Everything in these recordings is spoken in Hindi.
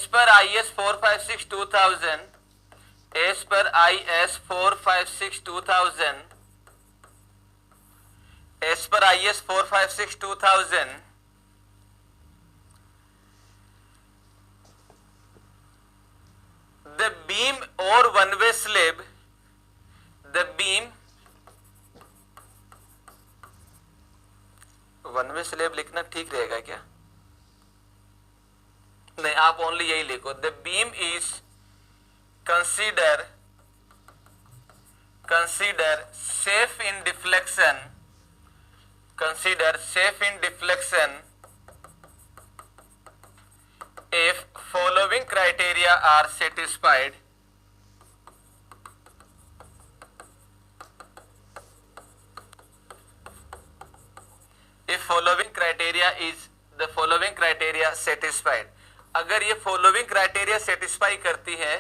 As per IS 456-2000, as per IS 456-2000, as per IS 456-2000, the beam or one-way slab, the beam, one-way slab लिखना ठीक रहेगा क्या? नहीं, आप ओनली यही लिखो, the beam is consider safe in deflection, consider safe in deflection if following criteria are satisfied. If following criteria is the following criteria satisfied, अगर ये following criteria satisfy करती है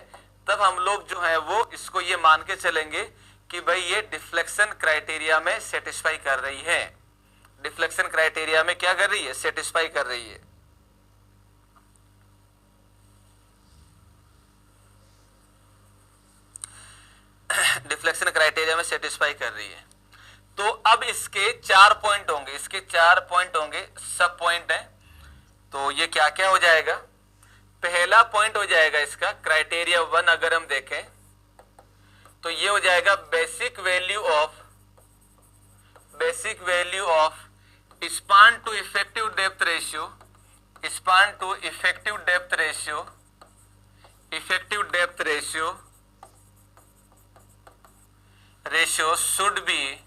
तब हम लोग जो है वो इसको ये मान के चलेंगे कि भाई ये डिफ्लेक्शन क्राइटेरिया में सेटिस्फाई कर रही है। डिफ्लेक्शन क्राइटेरिया में क्या कर रही है? सेटिस्फाई कर रही है। डिफ्लेक्शन क्राइटेरिया में सेटिस्फाई कर रही है। तो अब इसके 4 पॉइंट होंगे, इसके 4 पॉइंट होंगे, सब पॉइंट है। तो ये क्या क्या हो जाएगा? पहला पॉइंट हो जाएगा इसका क्राइटेरिया 1, अगर हम देखें तो ये हो जाएगा basic value of span to effective depth ratio, span to effective depth ratio, ratio should be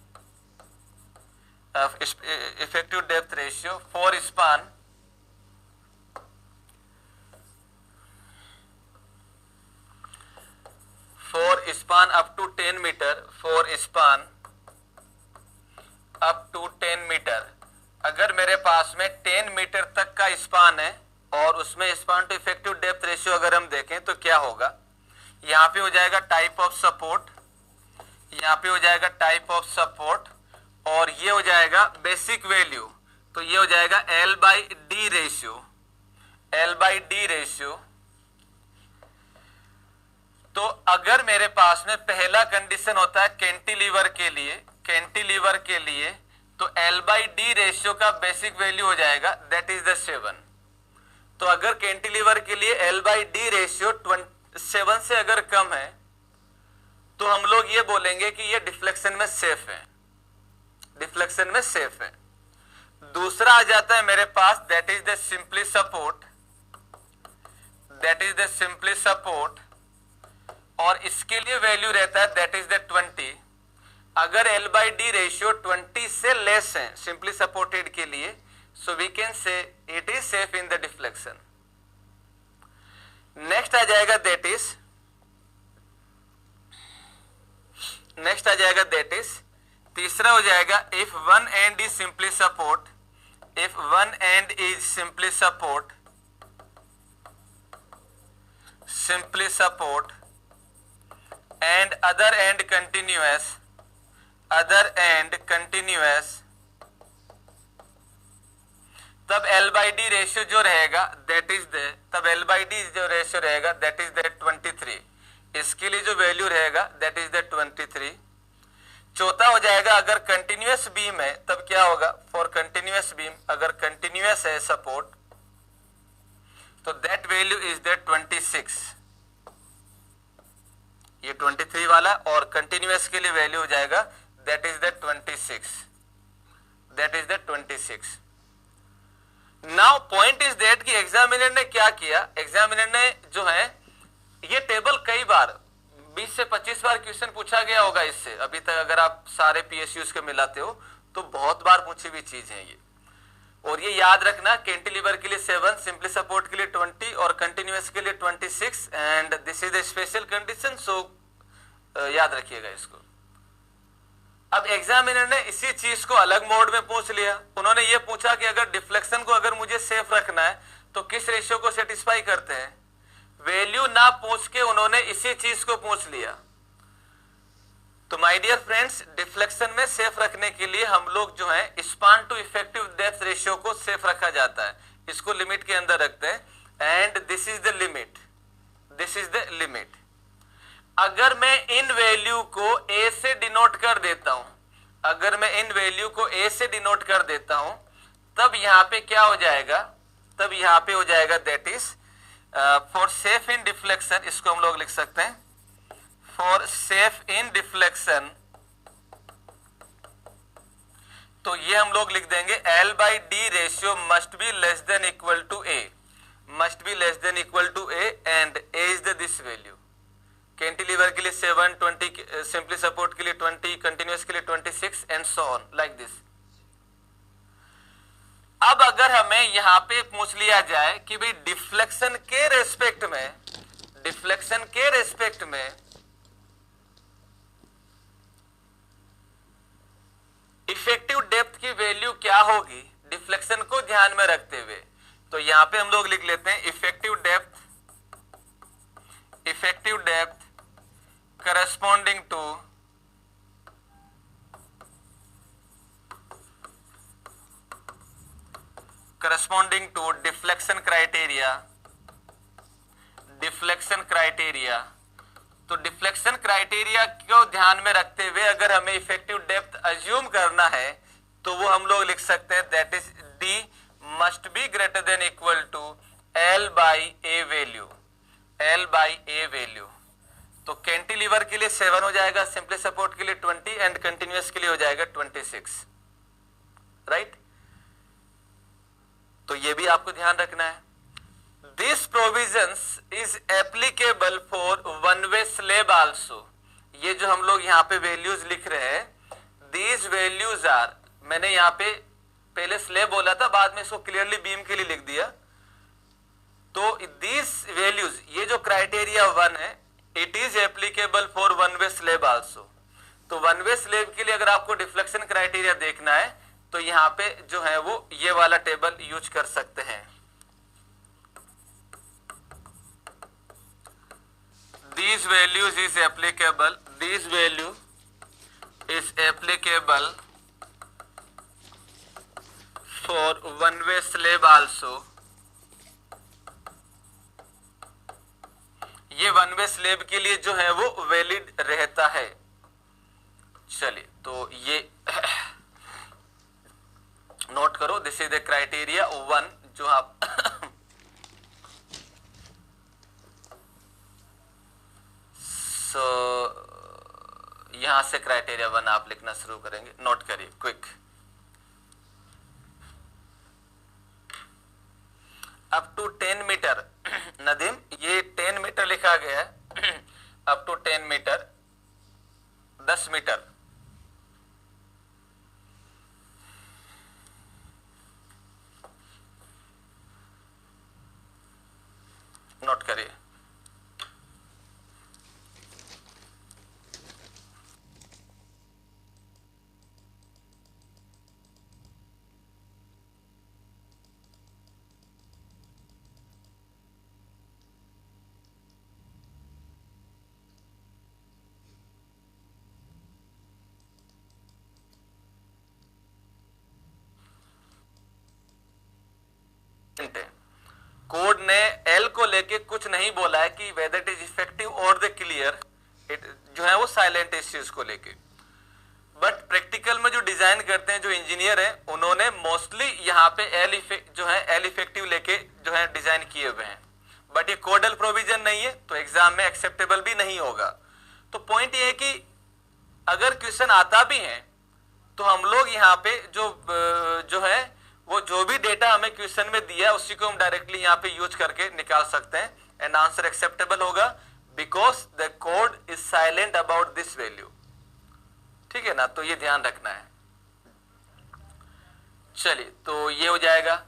effective depth ratio for span up to 10 meter, for span up to 10 metre. अगर मेरे पास में 10 मीटर तक का स्पान है और उसमें span to effective depth ratio अगर हम देखें तो क्या होगा? यहाँ पे हो जाएगा टाइप ऑफ सपोर्ट, यहाँ पे हो जाएगा टाइप ऑफ सपोर्ट, और ये हो जाएगा बेसिक वैल्यू, तो ये हो जाएगा L/D रेशियो। तो अगर मेरे पास में पहला कंडीशन होता है कैंटिलीवर के लिए तो L/D रेशियो का बेसिक वैल्यू हो जाएगा दैट इज द 7। तो अगर कैंटिलीवर के लिए L/D रेशियो 7 से अगर कम है तो हम लोग ये बोलेंगे कि ये डिफ्लेक्शन में सेफ है, दूसरा आ जाता है मेरे पास that is the simply support, और इसके लिए वैल्यू रहता है दैट इज द 20। अगर L/D रेशियो 20 से लेस है सिंपली सपोर्टेड के लिए, so we can say it is safe in the deflection. Next आ जाएगा दैट इज तीसरा हो जाएगा if one end is simply support and other end continuous, तब L/D रेशियो जो रहेगा दैट इज द 23। इसके लिए जो वैल्यू रहेगा दैट इज द 23। चौथा हो जाएगा अगर कंटिन्यूअस बीम है तब क्या होगा? फॉर कंटिन्यूअस बीम अगर कंटिन्यूअस है सपोर्ट तो दैट वैल्यू इज द 26, ये 23 वाला, और कंटिन्यूअस के लिए वैल्यू हो जाएगा that is the 26। Now point is that कि एग्जामिनर ने क्या किया? एग्जामिनर ने जो है ये टेबल कई बार 20 से 25 बार क्वेश्चन पूछा गया होगा इससे अभी तक, अगर आप सारे PSUs के मिलाते हो तो बहुत बार पूछी हुई चीज है ये। और ये याद रखना कैंटिलीवर के लिए 7, सिंपली सपोर्ट के लिए 20 और कंटिन्यूअस के लिए 26, and this is the special condition, so याद रखिएगा इसको। अब एग्जामिनर ने इसी चीज को अलग मोड में पूछ लिया। उन्होंने ये पूछा कि अगर डिफ्लेक्शन को अगर मुझे सेफ रखना है तो किस रेशियो को सेटिस्फाई करते हैं? वैल्यू ना पूछ के उन्होंने इसी चीज को पूछ लिया। तो माय डियर फ्रेंड्स, डिफ्लेक्शन में सेफ रखने के लिए हम लोग जो है span to effective depth ratio को सेफ रखा जाता है, इसको लिमिट के अंदर रखते हैं, and this is the limit. This is the limit. अगर मैं इन वैल्यू को a से डिनोट कर देता हूं, अगर मैं इन वैल्यू को a से डिनोट कर देता हूं, तब यहां पे क्या हो जाएगा, तब यहां पे हो जाएगा that is for safe in deflection, इसको हम लोग लिख सकते हैं फॉर सेफ इन डिफ्लेक्शन, तो ये हम लोग लिख देंगे L by D ratio must be less than equal to A, must be less than equal to A and A is the this value. Cantilever के लिए 7, 20, सिंपली सपोर्ट के लिए 20, कंटिन्यूअस के लिए 26 and so on like this. अब अगर हमें यहां पे पूछ लिया जाए कि भाई डिफ्लेक्शन के रेस्पेक्ट में, डिफ्लेक्शन के रेस्पेक्ट में इफेक्टिव डेप्थ की वैल्यू क्या होगी डिफ्लेक्शन को ध्यान में रखते हुए, तो यहां पे हम लोग लिख लेते हैं effective depth, effective depth corresponding to deflection criteria, deflection criteria। तो डिफ्लेक्शन क्राइटेरिया को ध्यान में रखते हुए अगर हमें इफेक्टिव डेप्थ अज्यूम करना है तो वो हम लोग लिख सकते हैं that is D must be greater than equal to L by A value, L by A value. तो कैंटिलीवर के लिए 7 हो जाएगा, सिंपली सपोर्ट के लिए 20 एंड कंटिन्यूअस के लिए हो जाएगा 26, राइट। तो ये भी आपको ध्यान रखना है। This provisions is applicable for one way slab also. ये जो हम लोग यहाँ पे वैल्यूज लिख रहे हैं, दीज वैल्यूज आर, मैंने यहाँ पे पहले स्लेब बोला था, बाद में इसको क्लियरली बीम के लिए लिख दिया। तो दीज वैल्यूज, ये जो क्राइटेरिया 1 है, it is applicable for one way slab also. तो वन वे स्लेब के लिए अगर आपको डिफ्लेक्शन क्राइटेरिया देखना है तो यहां पे जो है वो ये वाला टेबल यूज कर सकते हैं। These values is applicable, this value is applicable for one way slab also। ये वन वे स्लेब के लिए जो है वो वैलिड रहता है। चलिए तो ये नोट करो, दिस इज द क्राइटेरिया 1 जो आप सो यहां से क्राइटेरिया 1 आप लिखना शुरू करेंगे, नोट करिए quick. Up to 10 metre, Nadeem ये 10 मीटर लिखा गया है, up to 10 metre, 10 metre. Note करिए। कोड ने एल को लेके कुछ नहीं बोला है कि वेदर इट इज इफेक्टिव और द क्लियर, जो है वो साइलेंट इस चीज को लेके। बट प्रैक्टिकल में जो डिजाइन करते हैं जो इंजीनियर हैं, उन्होंने मोस्टली यहाँ पे एल इफेक्टिव लेके जो है डिजाइन किए हुए हैं। बट ये कोडल प्रोविजन नहीं है तो एग्जाम में एक्सेप्टेबल भी नहीं होगा। तो पॉइंट ये है कि अगर क्वेश्चन आता भी है तो हम लोग यहाँ पे जो है वो जो भी डेटा हमें क्वेश्चन में दिया उसी को हम डायरेक्टली यहाँ पे यूज करके निकाल सकते हैं एंड आंसर एक्सेप्टेबल होगा because the code is silent about this value. ठीक है ना, तो ये ध्यान रखना है। चलिए तो ये हो जाएगा।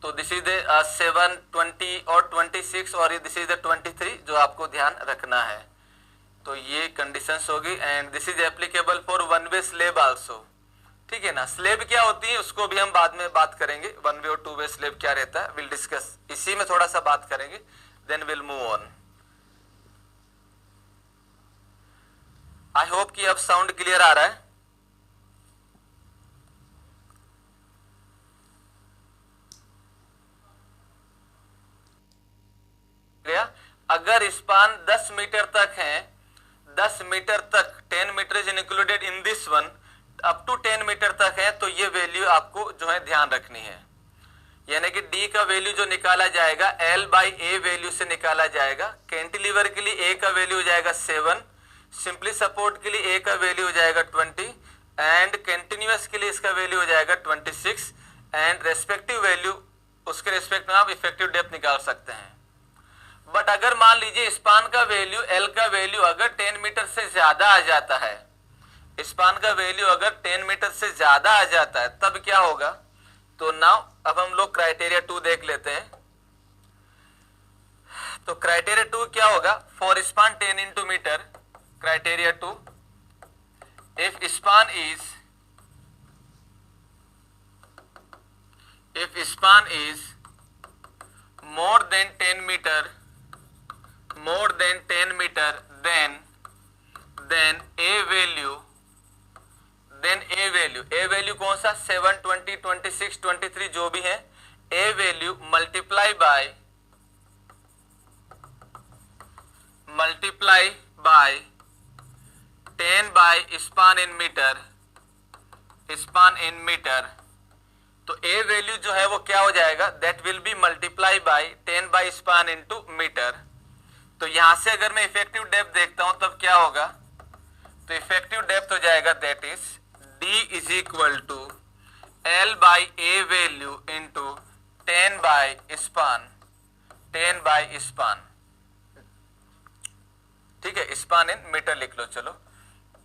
तो दिस इज द 7, 20 और 26 और दिस इज द 23 जो आपको ध्यान रखना है। तो ये कंडीशंस होगी and this is applicable for one way slab also. ठीक है ना, स्लेब क्या होती है उसको भी हम बाद में बात करेंगे, वन वे और टू वे स्लेब क्या रहता है विल डिस्कस, इसी में थोड़ा सा बात करेंगे then will move on. I hope कि अब साउंड क्लियर आ रहा है। गया अगर स्पान 10 मीटर तक है, 10 मीटर तक 10 metre is included in this one, up to 10 metre तक है, तो ये वैल्यू आपको जो है ध्यान रखनी है। यानी कि डी का वैल्यू जो निकाला जाएगा एल बाई ए वैल्यू से निकाला जाएगा। कैंटिलीवर के लिए ए का वैल्यू हो जाएगा 7, सिंपली सपोर्ट के लिए ए का वैल्यू हो जाएगा 20 एंड कंटिन्यूअस के लिए इसका वैल्यू हो जाएगा 26 एंड रेस्पेक्टिव वैल्यू उसके रेस्पेक्ट में आप इफेक्टिव डेप्थ निकाल सकते हैं। बट अगर मान लीजिए स्पान का वैल्यू एल का वैल्यू अगर 10 मीटर से ज्यादा आ जाता है, स्पान का वैल्यू अगर 10 मीटर से ज्यादा आ जाता है, तब क्या होगा? तो नाउ अब हम लोग क्राइटेरिया 2 देख लेते हैं। तो क्राइटेरिया 2 क्या होगा? For span 10 into metre, criteria 2, if span is more than 10 meter, then a value कौन सा? 7, 20, 26, 23 जो भी है, a value multiply by 10 by span in meter, तो a वैल्यू जो है वो क्या हो जाएगा? That will be multiply by 10 by span into metre. तो यहां से अगर मैं इफेक्टिव डेप्थ देखता हूं तब क्या होगा? तो इफेक्टिव डेप्थ हो जाएगा that is d is equal to L by A value into 10 by span, ठीक है, स्पान इन मीटर लिख लो। चलो,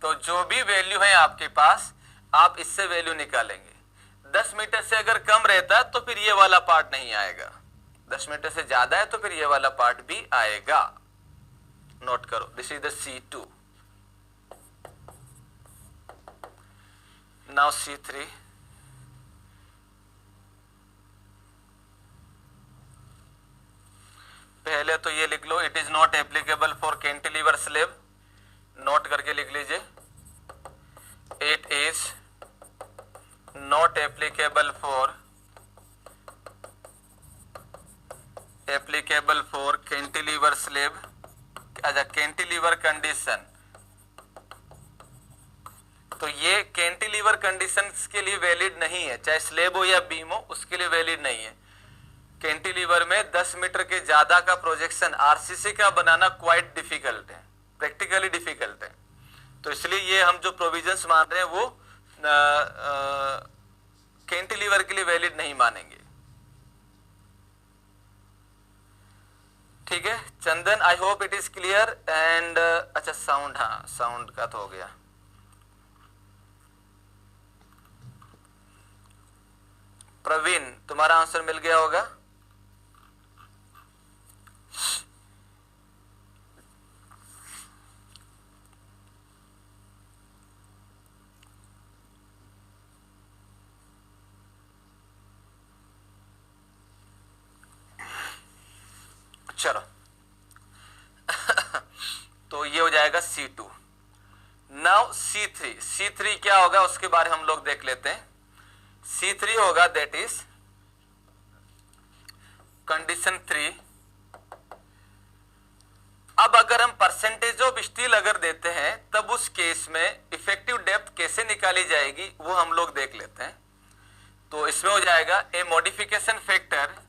तो जो भी वैल्यू है आपके पास आप इससे वैल्यू निकालेंगे। 10 मीटर से अगर कम रहता है तो फिर ये वाला पार्ट नहीं आएगा, 10 मीटर से ज्यादा है तो फिर ये वाला पार्ट भी आएगा। नोट करो, this is the C2। Now C3, पहले तो ये लिख लो, it is not applicable for cantilever slab, note करके लिख लीजिए, it is not applicable for cantilever slab as a cantilever condition। तो ये कैंटिलीवर कंडीशंस के लिए वैलिड नहीं है, चाहे स्लेब हो या बीम हो, उसके लिए वैलिड नहीं है। कैंटिलीवर में 10 मीटर के ज्यादा का प्रोजेक्शन आरसीसी का बनाना क्वाइट डिफिकल्ट है, प्रैक्टिकली डिफिकल्ट है। तो इसलिए ये हम जो प्रोविजंस मान रहे हैं वो कैंटिलीवर के लिए वैलिड नहीं मानेंगे। ठीक है Chandan, I hope it is clear and अच्छा साउंड, हाँ साउंड का तो हो गया। प्रवीण, तुम्हारा आंसर मिल गया होगा। चलो तो ये हो जाएगा C2। नाउ C3 क्या होगा उसके बारे हम लोग देख लेते हैं। C3 होगा दैट इज कंडीशन 3। अब अगर हम परसेंटेज ऑफ स्टील अगर देते हैं तब उस केस में इफेक्टिव डेप्थ कैसे निकाली जाएगी वो हम लोग देख लेते हैं। तो इसमें हो जाएगा ए modification factor,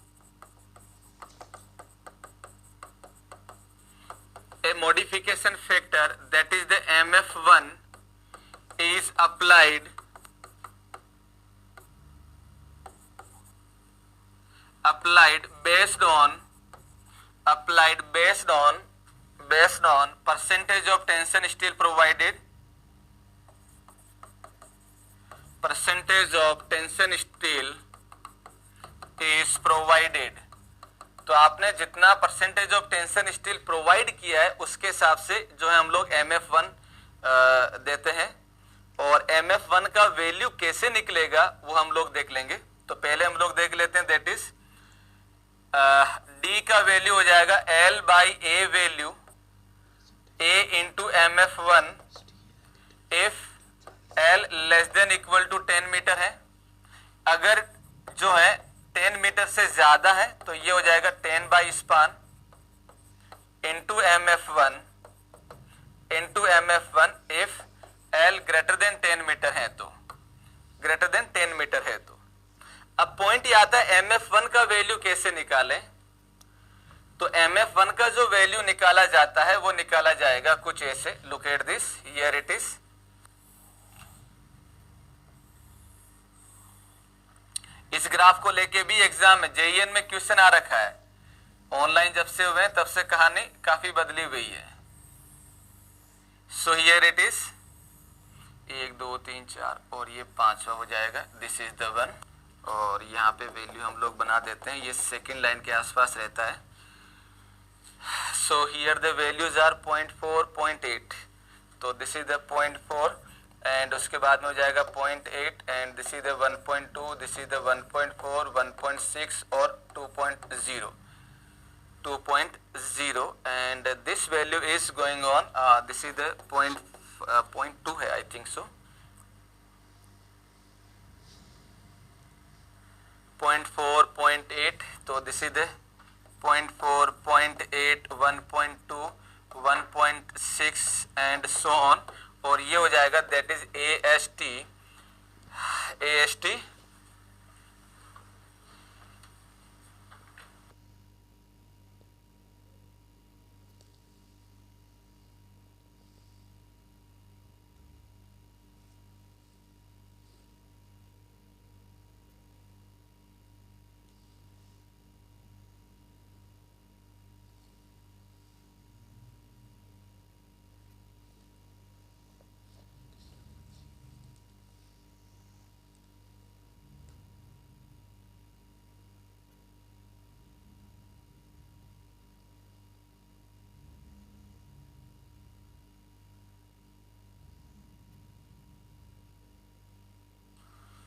that is the MF1 is applied based on percentage of tension steel provided, is provided। तो आपने जितना percentage of tension steel provide किया है उसके हिसाब से जो है हम लोग MF1 देते हैं, और MF1 का वैल्यू कैसे निकलेगा वो हम लोग देख लेंगे। तो पहले हम लोग देख लेते हैं दैट इज D का वैल्यू हो जाएगा L by A value A into MF1 if L less than equal to 10 metre है। अगर जो है 10 मीटर से ज्यादा है तो ये हो जाएगा 10 by span into MF1 into MF1 if L greater than 10 metre है तो, ग्रेटर देन 10 मीटर है तो। अब पॉइंट ये आता है MF1 का वैल्यू कैसे निकालें। तो MF1 का जो वैल्यू निकाला जाता है वो निकाला जाएगा कुछ ऐसे, look at this, here it is. इस ग्राफ को लेके भी एग्जाम में JEN में क्वेश्चन आ रखा है। ऑनलाइन जब से हुए हैं तब से कहानी काफी बदली हुई है। सो हियर इट इज 1 2 3 4 और ये 5वां हो जाएगा, दिस इज द वन। और यहाँ पे वैल्यू हम लोग बना देते हैं, ये सेकेंड लाइन के आसपास रहता है। So here the values are 0.4 0.8, तो दिस इज द 0.4 एंड उसके बाद में हो जाएगा 0.8 and this is the 1.2, this is the 1.4 1.6 और 2.0 and this value is going on, this is the 0.2 है आई थिंक सो, 0.4 0.8, तो this is the 0.4 0.8 1.2 1.6 and so on. और ये हो जाएगा दैट इज AST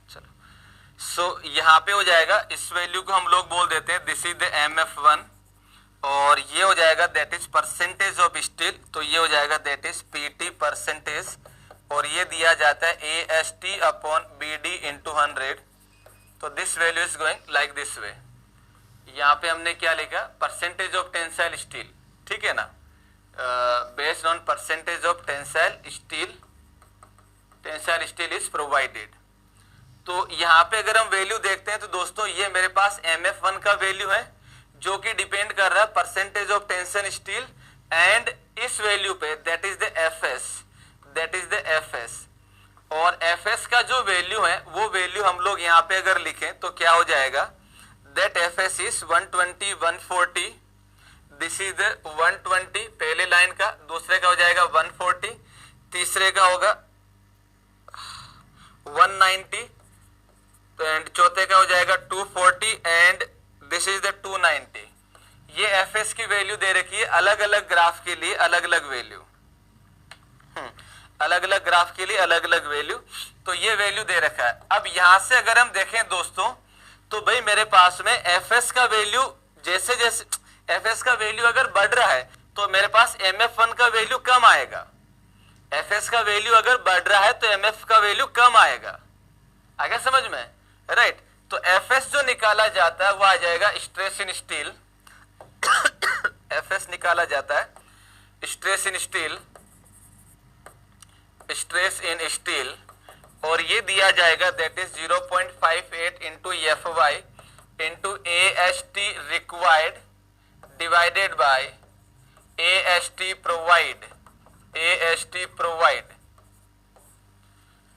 चलो सो यहाँ पे हो जाएगा, इस वैल्यू को हम लोग बोल देते हैं दिस इज द MF1 और ये हो जाएगा that is percentage of steel, तो ये हो जाएगा दैट इज PT परसेंटेज और ये दिया जाता है AST अपॉन BD इंटू 100। तो this value is going like this way. यहाँ पे हमने क्या लिखा, परसेंटेज ऑफ टेंसाइल स्टील, ठीक है ना, based on percentage of tensile steel is provided. तो यहाँ पे अगर हम वैल्यू देखते हैं तो दोस्तों ये मेरे पास MF1 का वैल्यू है जो कि डिपेंड कर रहा है percentage of tension steel and इस वैल्यू पे दैट इज द FS और FS का जो वैल्यू है वो वैल्यू हम लोग यहाँ पे अगर लिखें तो क्या हो जाएगा, that FS is 120 140, this is the 120 पहले लाइन का, दूसरे का हो जाएगा 140, तीसरे का होगा 190 एंड चौथे का हो जाएगा 240 एंड दिस इज द 290। ये FS की वैल्यू दे रखी है, अलग अलग ग्राफ के लिए अलग अलग वैल्यू, अलग अलग ग्राफ के लिए अलग अलग वैल्यू, तो ये वैल्यू दे रखा है। अब यहां से अगर हम देखें दोस्तों तो भाई मेरे पास में FS का वैल्यू जैसे जैसे FS का वैल्यू अगर बढ़ रहा है तो मेरे पास MF1 का वैल्यू कम आएगा। FS का वैल्यू अगर बढ़ रहा है तो MF का वैल्यू कम आएगा। आगे समझ में, राइट। तो FS जो निकाला जाता है वो आ जाएगा स्ट्रेस इन स्टील FS निकाला जाता है स्ट्रेस इन स्टील और ये दिया जाएगा that is 0.58 into FY into AST required divided by AST provide.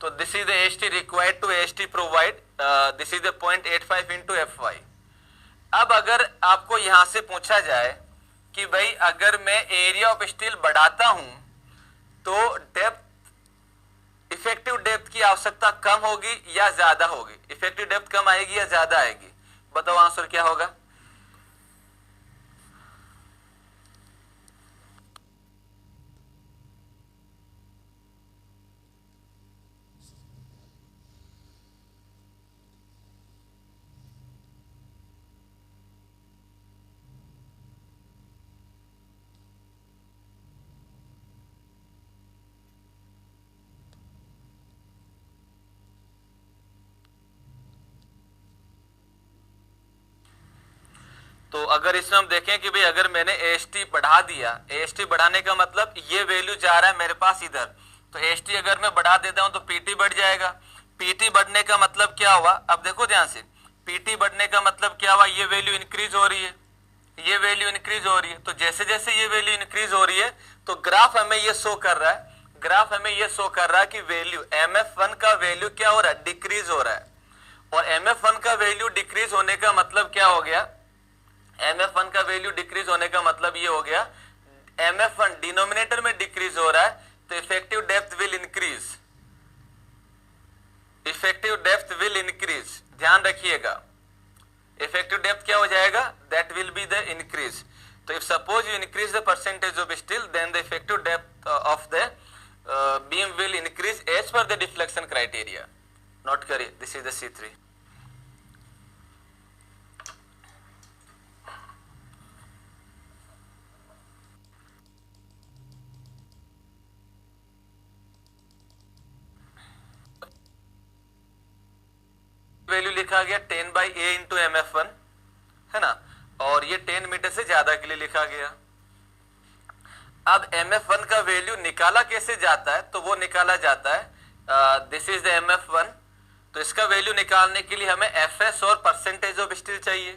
तो this is the AST required to AST provide, this is the 0.85 into FY। अब अगर आपको यहां से पूछा जाए कि भाई अगर मैं एरिया ऑफ स्टील बढ़ाता हूं तो डेप्थ, इफेक्टिव डेप्थ की आवश्यकता कम होगी या ज्यादा होगी, इफेक्टिव डेप्थ कम आएगी या ज्यादा आएगी, बताओ आंसर क्या होगा। तो अगर इसमें हम देखें कि भाई अगर मैंने AST बढ़ा बढ़ा दिया, AST बढ़ाने का मतलब ये वैल्यू जा रहा है मेरे पास इधर, तो AST अगर मैं बढ़ा देता हूं तो PT बढ़ जाएगा। PT बढ़ने का मतलब क्या हुआ, अब देखो ध्यान से, PT बढ़ने का मतलब क्या हुआ, ये वैल्यू इंक्रीज हो रही है, ये वैल्यू इंक्रीज हो रही है। तो जैसे जैसे ये वैल्यू इंक्रीज हो रही है तो ग्राफ हमें ये शो कर रहा है, ग्राफ हमें ये शो कर रहा है कि वैल्यू MF1 का वैल्यू क्या हो रहा है, डिक्रीज हो रहा है। और MF1 का वैल्यू डिक्रीज होने का मतलब क्या हो गया, MF1 का वैल्यू डिक्रीज होने का मतलब ये हो गया, MF1 डिनोमिनेटर में डिक्रीज हो रहा है तो effective depth will increase, effective depth will increase, ध्यान रखिएगा। इफेक्टिव डेप्थ क्या हो जाएगा, that will be the increase. तो if suppose you increase the percentage of steel then the effective depth of the beam will increase as per the deflection criteria. Note करिए, this is the C3। Value लिखा गया 10/A इंटू MF1, है ना, और ये 10 मीटर से ज्यादा के लिए लिखा गया। अब MF1 का वैल्यू निकाला कैसे जाता है, तो वो निकाला जाता है, दिस इज द MF1, तो इसका वैल्यू निकालने के लिए हमें FS और परसेंटेज ऑफ स्टील चाहिए।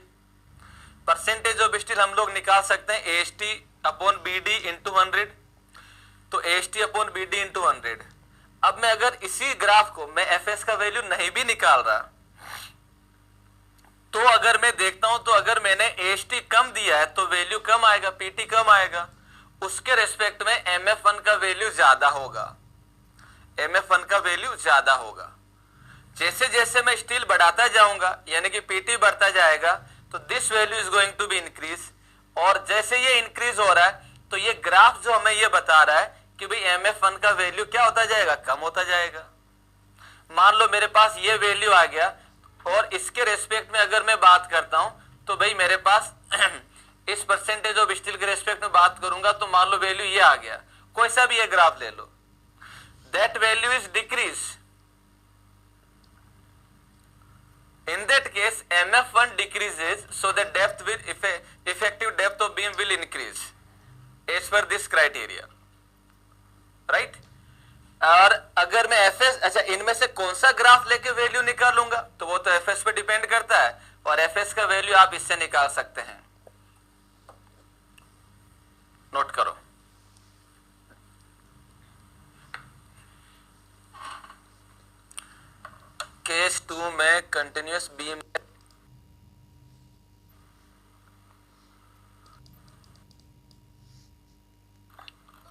परसेंटेज ऑफ स्टील हम लोग निकाल सकते हैं AST अपॉन BD इंटू 100, तो AST अपॉन BD इंटू 100। अब मैं अगर इसी ग्राफ को मैं FS का वैल्यू नहीं भी निकाल रहा, तो अगर मैं देखता हूं तो अगर मैंने AST कम दिया है तो वैल्यू कम आएगा, PT कम आएगा, उसके रेस्पेक्ट में MF1 का वैल्यू ज्यादा होगा, MF1 का वैल्यू ज्यादा होगा। जैसे जैसे मैं स्टील बढ़ाता जाऊंगा यानी कि PT बढ़ता जाएगा तो this value is going to be increase, और जैसे ये इंक्रीज हो रहा है तो ये ग्राफ जो हमें ये बता रहा है कि भाई MF1 का वैल्यू क्या होता जाएगा, कम होता जाएगा। मान लो मेरे पास ये वैल्यू आ गया और इसके रेस्पेक्ट में अगर मैं बात करता हूं तो भाई मेरे पास इस परसेंटेज ऑफ स्टील के रेस्पेक्ट में बात करूंगा तो मान लो वैल्यू ये आ गया, कोई सा भी ये ग्राफ ले लो, that value is decrease, in that case MF1 decreases so the depth will effective depth of beam will increase as per this criteria, right? और अगर मैं FS, अच्छा इनमें से कौन सा ग्राफ लेके वैल्यू निकालूंगा तो वो तो FS पे डिपेंड करता है, और FS का वैल्यू आप इससे निकाल सकते हैं। नोट करो, केस 2 में कंटिन्यूअस बीम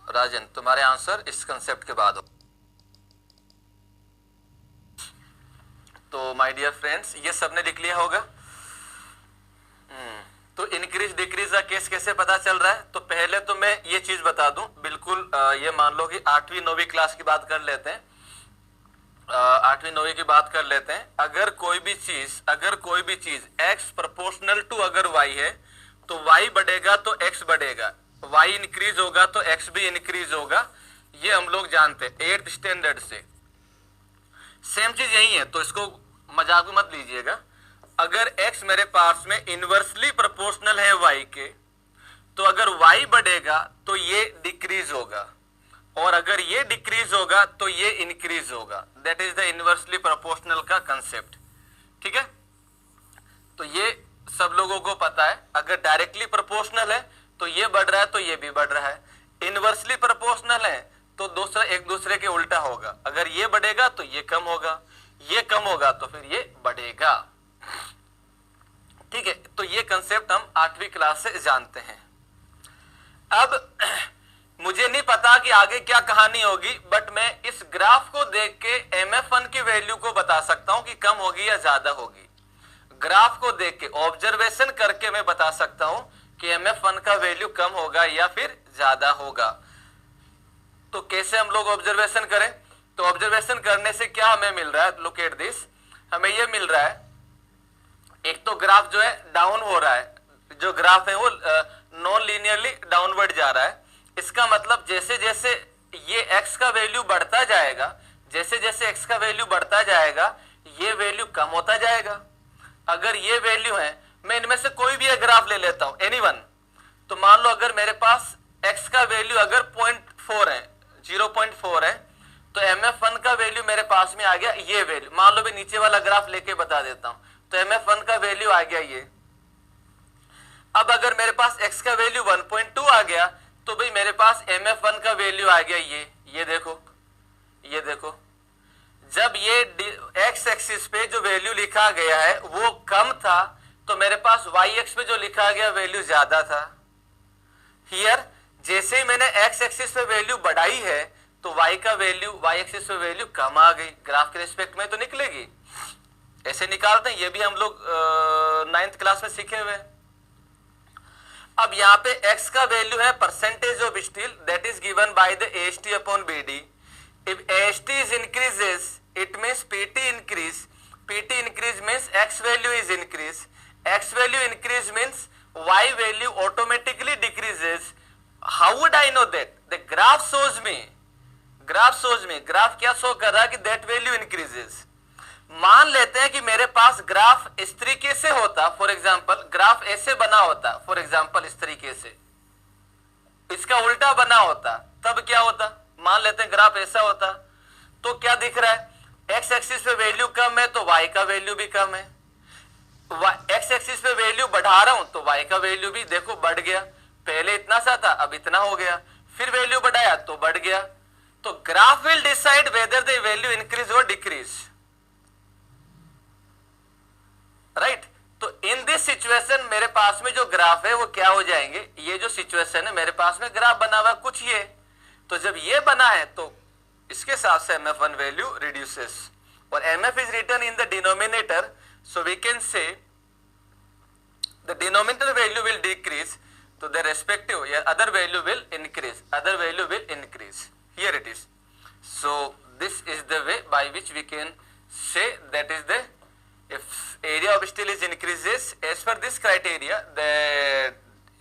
राजन तुम्हारे आंसर इस कंसेप्ट के बाद हो। तो माय डियर फ्रेंड्स ये सबने लिख लिया होगा। तो इंक्रीज डिक्रीज का केस कैसे पता चल रहा है, तो पहले तो मैं ये चीज बता दूं, बिल्कुल ये मान लो कि 8वीं 9वीं क्लास की बात कर लेते हैं, 8वीं 9वीं की बात कर लेते हैं। अगर कोई भी चीज x प्रोपोर्शनल टू अगर y है तो y बढ़ेगा तो x बढ़ेगा, y इंक्रीज होगा तो x भी इंक्रीज होगा, ये हम लोग जानते हैं 8th स्टैंडर्ड से। सेम चीज यही है, तो इसको मजाक में मत लीजिएगा। अगर x मेरे पास में इनवर्सली प्रोपोर्शनल है y के, तो अगर y बढ़ेगा तो ये डिक्रीज होगा, और अगर ये डिक्रीज होगा तो ये इंक्रीज होगा। That is the inversely proportional का कंसेप्ट, ठीक है। तो ये सब लोगों को पता है। अगर डायरेक्टली प्रोपोर्शनल है तो ये बढ़ रहा है तो ये भी बढ़ रहा है, इनवर्सली प्रोपोर्शनल है तो दूसरा एक दूसरे के उल्टा होगा, अगर ये बढ़ेगा तो ये कम होगा, ये कम होगा तो फिर ये बढ़ेगा, ठीक है। तो ये कंसेप्ट हम 8वीं क्लास से जानते हैं। अब मुझे नहीं पता कि आगे क्या कहानी होगी, बट मैं इस ग्राफ को देख के MF1 की वैल्यू को बता सकता हूं कि कम होगी या ज्यादा होगी। ग्राफ को देख के ऑब्जर्वेशन करके मैं बता सकता हूं कि MF1 का वैल्यू कम होगा या फिर ज्यादा होगा। तो कैसे हम लोग ऑब्जर्वेशन करें, तो ऑब्जर्वेशन करने से क्या हमें मिल रहा है, लुक एट दिस, हमें यह मिल रहा है, एक तो ग्राफ जो है डाउन हो रहा है, जो ग्राफ है वो नॉन लीनियरली डाउनवर्ड जा रहा है। इसका मतलब जैसे जैसे ये x का वैल्यू बढ़ता जाएगा, जैसे जैसे x का वैल्यू बढ़ता जाएगा ये वैल्यू कम होता जाएगा। अगर ये वैल्यू है, मैं इनमें से कोई भी एक ग्राफ ले लेता हूं, एनीवन, तो मान लो अगर मेरे पास का वैल्यू अगर 0.4 है, 0.4 है, तो MF1 का वैल्यू मेरे पास में आ गया ये वैल्यू। मान लो भी नीचे वाला ग्राफ लेके बता देता हूं, तो MF1 का वैल्यू आ गया ये। अब अगर मेरे पास x का वैल्यू 1.2 आ गया, तो भाई मेरे पास MF1 का वैल्यू आ गया ये देखो, ये देखो। जब ये x एक्सिस पे जो वैल्यू लिखा गया है वो कम था, तो मेरे पास y एक्स पे जो लिखा गया वैल्यू ज्यादा था। हियर जैसे ही मैंने x एक्सिस पे वैल्यू बढ़ाई है, तो y का वैल्यू, y एक्सिस पे वैल्यू कम आ गई। ग्राफ के रिस्पेक्ट में तो निकलेगी, ऐसे निकालते हैं, ये भी हम लोग 9th क्लास में सीखे हुए। अब यहाँ पे x का वैल्यू है percentage of steel, that is given by the AST upon BD। If AST is increases, it means PT increase. PT increase means x value is increase. X value increase means y value automatically decreases. How would I know that? The graph shows me. Graph क्या शो कर रहा है कि that value increases. मान लेते हैं कि मेरे पास ग्राफ इस तरीके से होता, फॉर एग्जाम्पल ग्राफ ऐसे बना होता, फॉर एग्जाम्पल इस तरीके से, इसका उल्टा बना होता, तब क्या होता? मान लेते हैं ग्राफ ऐसा होता, तो क्या दिख रहा है? एक्स एक्सिस पे वैल्यू कम है तो वाई का वैल्यू भी कम है। एक्स एक्सिस पे वैल्यू बढ़ा रहा हूं तो वाई का वैल्यू भी देखो बढ़ गया। पहले इतना सा था, अब इतना हो गया, फिर वैल्यू बढ़ाया तो बढ़ गया। तो graph will decide whether the value increase और डिक्रीज, राइट। तो इन दिस सिचुएशन मेरे पास में जो ग्राफ है वो क्या हो जाएंगे, ये जो सिचुएशन है मेरे पास में ग्राफ बना हुआ कुछ ये, तो जब ये बना है तो इसके हिसाब से MF1 वैल्यू रिड्यूसेस, और MF is written in the denominator, so we can say the denominator value will decrease, तो द रेस्पेक्टिव या other value will increase, other value will increase. Here it is. So this is the way by which we can say that is the, if area of steel is increases as per this criteria, the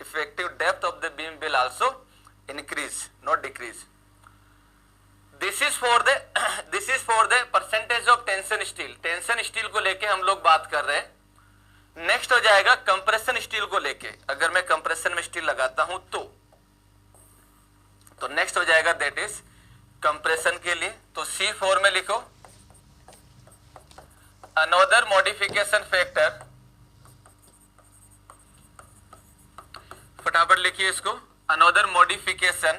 effective depth of the beam will also increase, not decrease. This is for the percentage of tension steel. Tension steel को लेके हम लोग बात कर रहे हैं। नेक्स्ट हो जाएगा कंप्रेशन स्टील को लेके। अगर मैं कंप्रेशन में स्टील लगाता हूं तो नेक्स्ट हो जाएगा दैट इज कंप्रेशन के लिए, तो C4 में लिखो another modification factor, फटाफट लिखिए इसको। another modification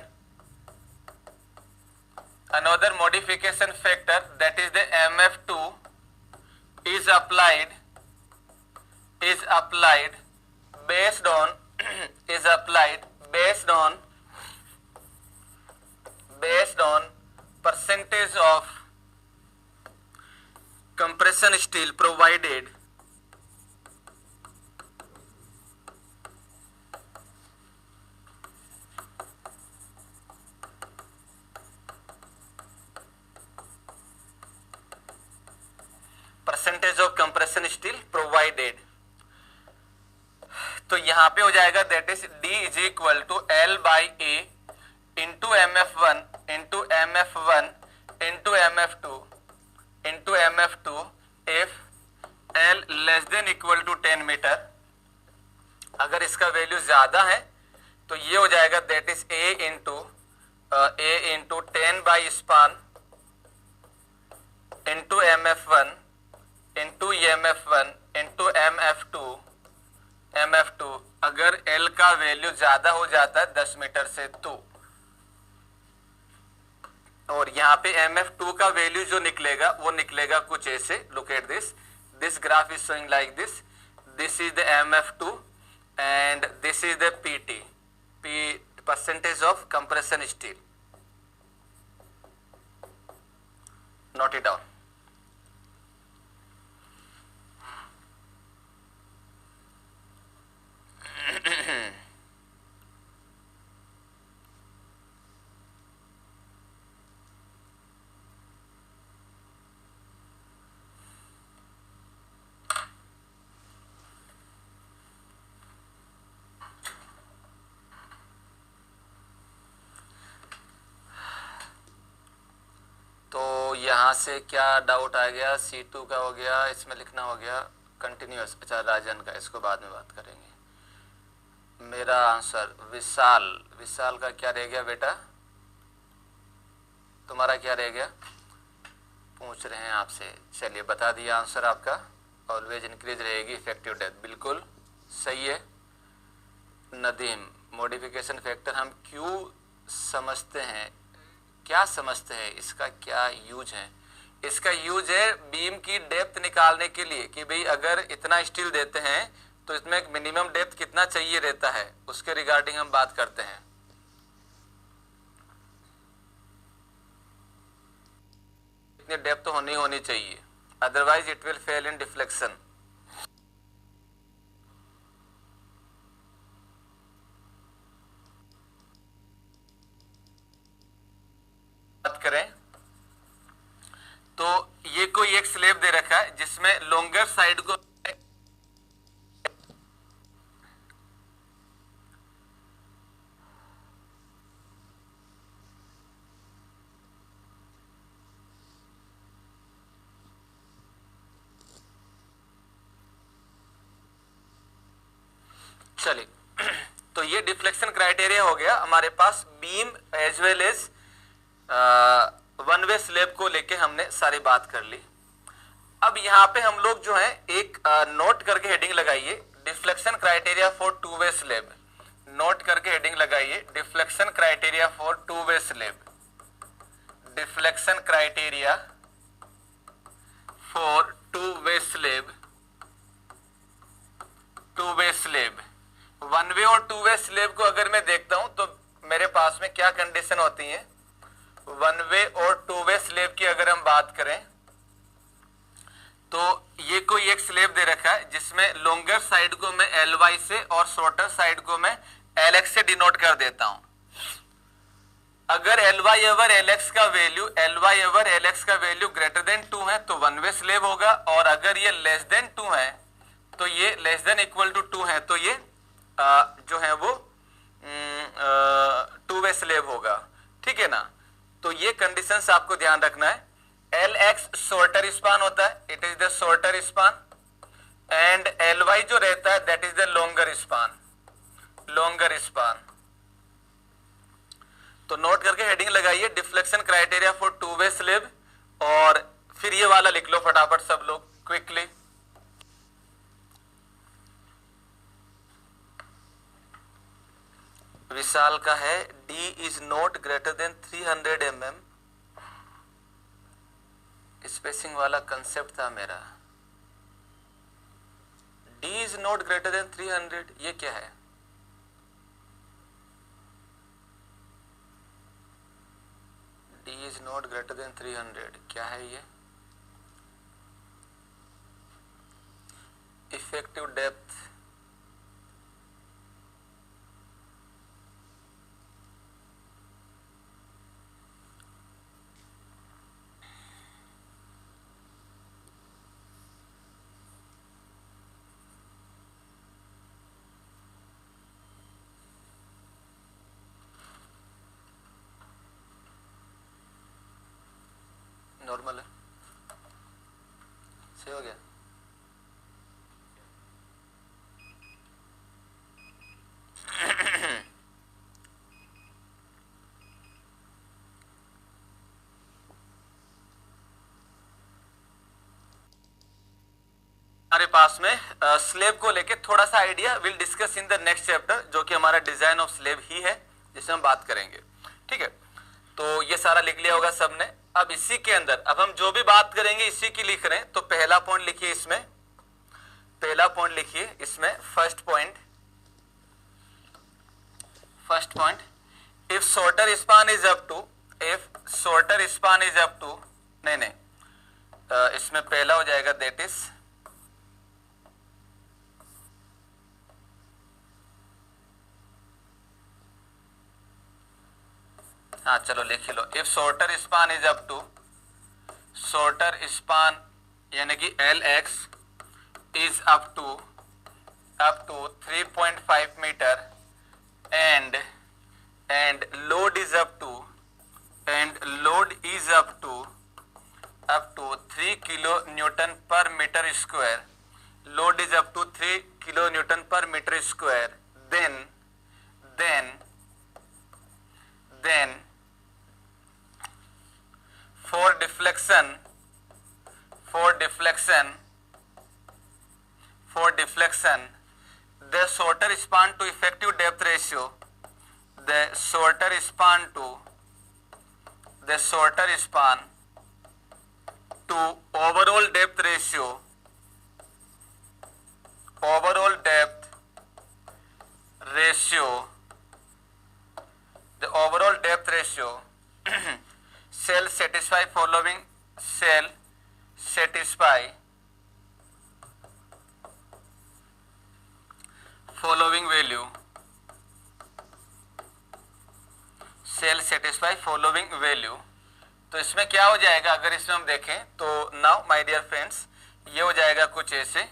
factor that is the MF2 is applied based on percentage of compression steel provided तो यहां पे हो जाएगा that is D is equal to L by A into MF1 into MF1 into MF2 if L less than equal to 10 metre. अगर इसका वैल्यू ज्यादा है तो ये हो जाएगा that is A into 10 by span into MF1 into MF1 into MF2 अगर L का वैल्यू ज्यादा हो जाता है 10 मीटर से तो। और यहाँ पे MF2 का वैल्यू जो निकलेगा वो निकलेगा कुछ ऐसे, look at this graph is showing like this is the MF2 and this is the PT, percentage of compression steel. Note it down. यहाँ से क्या डाउट आ गया? C2 का हो गया, इसमें लिखना हो गया कंटिन्यूअस। अच्छा राजन का, इसको बाद में बात करेंगे। मेरा आंसर विशाल, विशाल का क्या रह गया बेटा, तुम्हारा क्या रह गया, पूछ रहे हैं आपसे। चलिए बता दिया आंसर आपका, ऑलवेज इंक्रीज रहेगी इफेक्टिव डेथ, बिल्कुल सही है। नदीम, मॉडिफिकेशन फैक्टर हम क्यों समझते हैं, क्या समझते हैं, इसका क्या यूज है? इसका यूज है बीम की डेप्थ निकालने के लिए कि भाई अगर इतना स्टील देते हैं तो इसमें एक मिनिमम डेप्थ कितना चाहिए रहता है, उसके रिगार्डिंग हम बात करते हैं। इतनी डेप्थ तो होनी चाहिए, otherwise it will fail in deflection. बात करें तो ये कोई एक स्लेब दे रखा है जिसमें लॉन्गर साइड को चलिए तो ये डिफ्लेक्शन क्राइटेरिया हो गया हमारे पास, beam as well as one way slab को लेके हमने सारी बात कर ली। अब यहाँ पे हम लोग जो है एक नोट करके हेडिंग लगाइए, deflection criteria for to way slab, note करके हेडिंग लगाइए, deflection criteria for to way slab, deflection criteria for to way slab, to way slab. One way और टू वे स्लेब को अगर मैं देखता हूं तो मेरे पास में क्या कंडीशन होती है, वन वे और टू वे स्लेब की अगर हम बात करें तो ये कोई एक स्लेब दे रखा है जिसमें लॉन्गर साइड को मैं Ly से और शॉर्टर साइड को मैं Lx से डिनोट कर देता हूं। अगर Ly ओवर Lx का वैल्यू, Ly ओवर Lx का वैल्यू ग्रेटर देन 2 है तो वन वे स्लेब होगा, और अगर ये लेस देन 2 है तो ये लेस देन इक्वल टू 2 है तो ये जो है वो टू वे स्लेब होगा, ठीक है ना। तो ये कंडीशंस आपको ध्यान रखना है। Lx शॉर्टर स्पान होता है, it is the shorter span, and Ly जो रहता है that is the longer span, longer span. तो नोट करके हेडिंग लगाइए, deflection criteria for to way slab, और फिर ये वाला लिख लो फटाफट सब लोग क्विकली। विशाल का है D is not greater than 300 mm, spacing वाला कंसेप्ट था मेरा। D is not greater than 300, ये क्या है? D is not greater than 300 क्या है ये? इफेक्टिव डेप्थ, नॉर्मल है, सही हो गया। हमारे पास में स्लेब को लेके थोड़ा सा idea will discuss in the next chapter, जो कि हमारा डिजाइन ऑफ स्लेब ही है जिसमें हम बात करेंगे, ठीक है। तो ये सारा लिख लिया होगा सबने। अब इसी के अंदर अब हम जो भी बात करेंगे इसी की लिख रहे हैं, तो पहला पॉइंट लिखिए इसमें, पहला पॉइंट लिखिए इसमें, first point, first point, if shorter span is up to, if shorter span is up to, नहीं इसमें पहला हो जाएगा दैट इज, हाँ चलो लिख लो, if shorter span is up to, shorter span यानी कि Lx is up to 3.5 metre, and load is up to, and load is up to 3 kilo newton per metre square, load is up to 3 kilo newton per metre square, then then for deflection the shorter span to effective depth ratio to overall depth ratio the overall depth ratio shall satisfy following value तो इसमें क्या हो जाएगा, अगर इसमें हम देखें तो नाउ माय डियर फ्रेंड्स ये हो जाएगा कुछ ऐसे,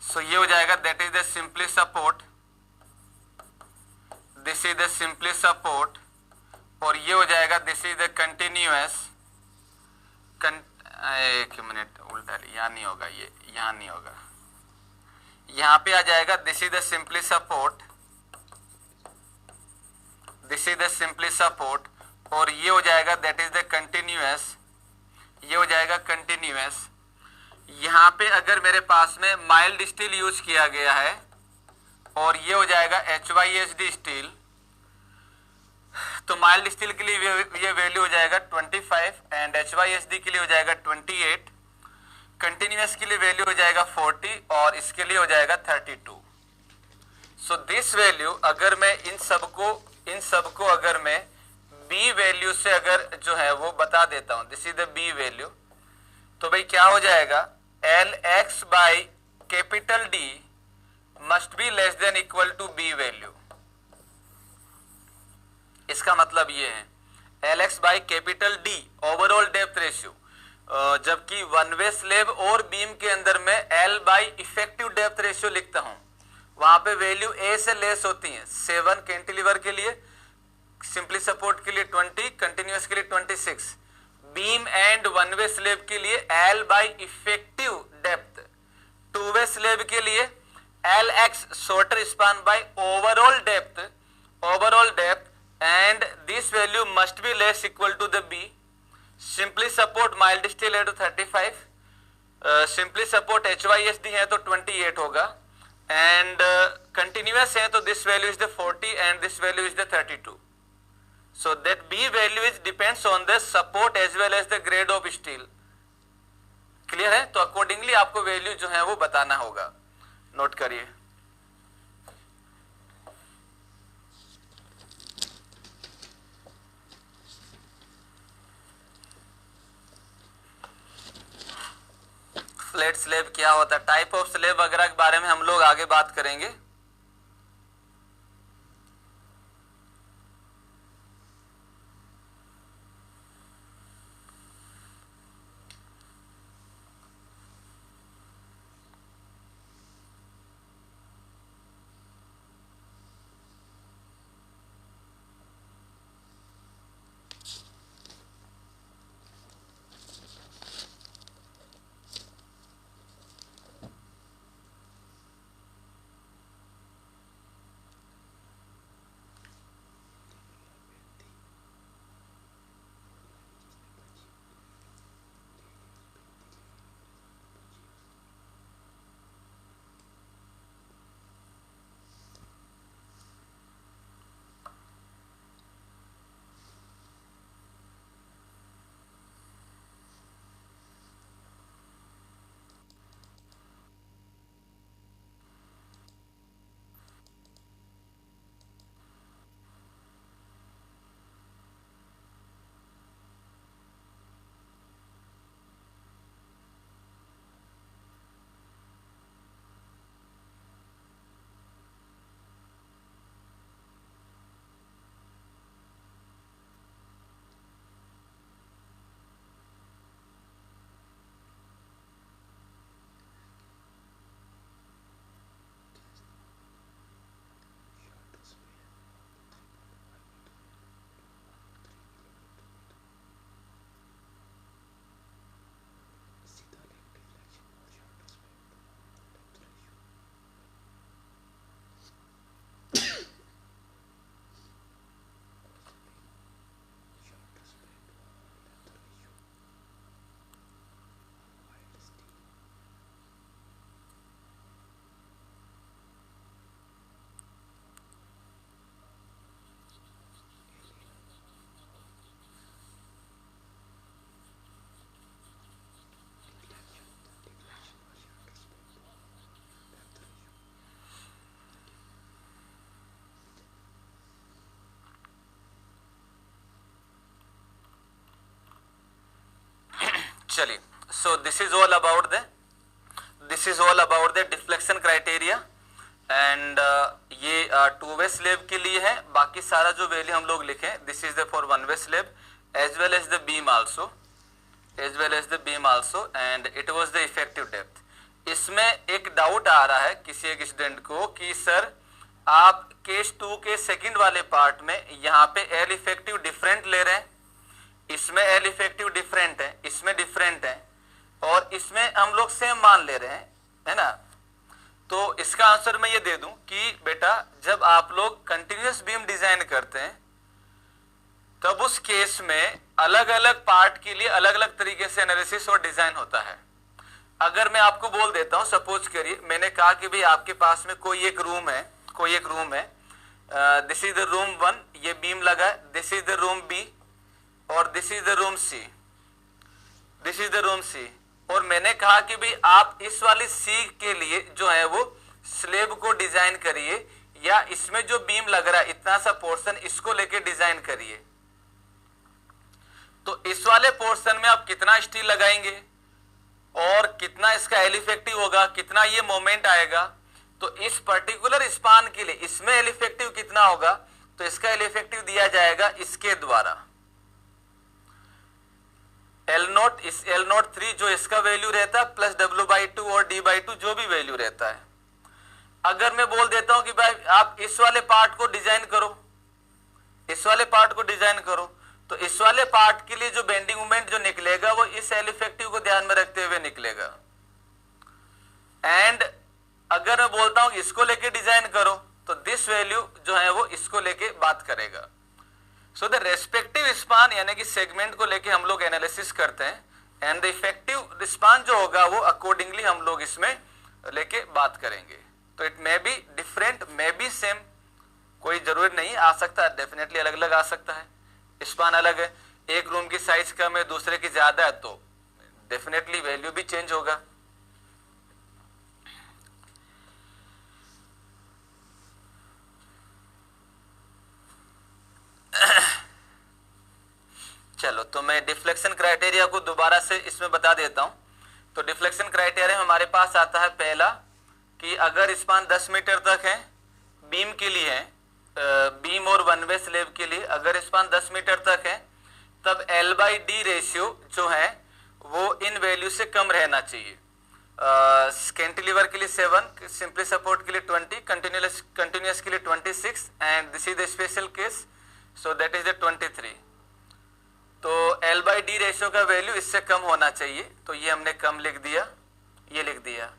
सो ये हो जाएगा that is the simply support, this is the simply support, और ये हो जाएगा दिस इज द कंटिन्यूअस, एक मिनट उल्टा, यहाँ नहीं होगा, ये यहाँ नहीं होगा, यहाँ पे आ जाएगा this is the simply support, और ये हो जाएगा दैट इज द कंटिन्यूअस, ये हो जाएगा कंटिन्यूअस। यहाँ पे अगर मेरे पास में माइल्ड स्टील यूज किया गया है और ये हो जाएगा HYSD स्टील, तो माइल्ड स्टील के लिए ये वैल्यू हो जाएगा 25 एंड HYSD के लिए हो जाएगा 28, कंटिन्यूअस के लिए वैल्यू हो जाएगा 40 और इसके लिए हो जाएगा 32। सो दिस वैल्यू अगर मैं इन सबको अगर मैं B वैल्यू से अगर जो है वो बता देता हूं, this is the B value, तो भाई क्या हो जाएगा LX by capital D must be less than equal to B value. इसका मतलब ये है LX by capital D overall depth ratio, जबकि वन वे स्लेब और बीम के अंदर में L by effective depth ratio लिखता हूं, वहां पे वैल्यू A से लेस होती है। 7 कैंटिलीवर के लिए, सिंपली सपोर्ट के लिए 20, कंटिन्यूअस के लिए 26, beam and one way slab के लिए L by effective depth, two way slab के लिए LX shorter span by overall depth and this value must be less equal to the B। Simply support mild steel है तो 35, सिंपली सपोर्ट HYSD है तो 28 होगा एंड कंटिन्यूअस है तो this value is the 40 and this value is the 32। So that B value is depends on the support as well as the grade of steel। Clear है? तो अकॉर्डिंगली आपको वैल्यू जो है वो बताना होगा, नोट करिए। फ्लैट स्लैब क्या होता है, टाइप ऑफ स्लैब वगैरह के बारे में हम लोग आगे बात करेंगे। चलिए, सो this is all about the deflection criteria and ये टू वे स्लेब के लिए है। बाकी सारा जो वैल्यू हम लोग लिखे, this is the for one way slab as well as the beam also and it was the effective depth. इसमें एक डाउट आ रहा है किसी एक स्टूडेंट को कि सर आप केस 2 के सेकंड वाले पार्ट में यहाँ पे एल इफेक्टिव डिफरेंट ले रहे हैं, इसमें एल इफेक्टिव डिफरेंट है, इसमें डिफरेंट है और इसमें हम लोग सेम मान ले रहे हैं, है ना। तो इसका आंसर मैं ये दे दूं कि बेटा जब आप लोग कंटिन्यूअस बीम डिजाइन करते हैं तब उस केस में अलग अलग पार्ट के लिए अलग अलग तरीके से एनालिसिस और डिजाइन होता है। अगर मैं आपको बोल देता हूं, सपोज करिए मैंने कहा कि भाई आपके पास में कोई एक रूम है, दिस इज द रूम 1, ये बीम लगा है, this is the room B और this is the room C, और मैंने कहा कि भाई आप इस वाली सी के लिए जो है वो स्लेब को डिजाइन करिए या इसमें जो बीम लग रहा है इतना सा पोर्शन इसको लेके डिजाइन करिए। तो इस वाले पोर्शन में आप कितना स्टील लगाएंगे और कितना इसका एल इफेक्टिव होगा, कितना ये मोमेंट आएगा, तो इस पर्टिकुलर स्पान के लिए इसमें एल इफेक्टिव कितना होगा, तो इसका एल इफेक्टिव दिया जाएगा इसके द्वारा L0, इस L0 3 जो इसका वैल्यू रहता है प्लस W/2 और D/2 जो भी वैल्यू रहता है। अगर मैं बोल देता हूं कि भाई आप इस वाले पार्ट को डिजाइन करो, तो इस वाले पार्ट के लिए जो बेंडिंग मोमेंट जो निकलेगा वो इस एल इफेक्टिव को ध्यान में रखते हुए निकलेगा। एंड अगर मैं बोलता हूं इसको लेके डिजाइन करो तो दिस वैल्यू जो है वो इसको लेके बात करेगा। सो द रेस्पेक्टिव स्पान यानी कि सेगमेंट को लेके हम लोग एनालिसिस करते हैं एंड द इफेक्टिव स्पान जो होगा वो अकॉर्डिंगली हम लोग इसमें लेके बात करेंगे। तो it may be different, may be same, कोई जरूरत नहीं, आ सकता है, डेफिनेटली अलग अलग आ सकता है। स्पान अलग है, एक रूम की साइज कम है दूसरे की ज्यादा है तो डेफिनेटली वैल्यू भी चेंज होगा। चलो तो मैं डिफ्लेक्शन क्राइटेरिया को दोबारा से इसमें बता देता हूं। तो डिफ्लेक्शन क्राइटेरिया हमारे पास आता है पहला कि अगर स्पान 10 मीटर तक है बीम के लिए है, बीम और वन वे स्लेब के लिए अगर स्पान 10 मीटर तक है तब L/D रेशियो जो है वो इन वैल्यू से कम रहना चाहिए। कैंटिलीवर के लिए 7, सिंपली सपोर्ट के लिए 20, कंटिन्यूअस के लिए 26 and this is the special case, so that is the 23। तो L/D रेशियो का वैल्यू इससे कम होना चाहिए, तो ये हमने कम लिख दिया, ये लिख दिया।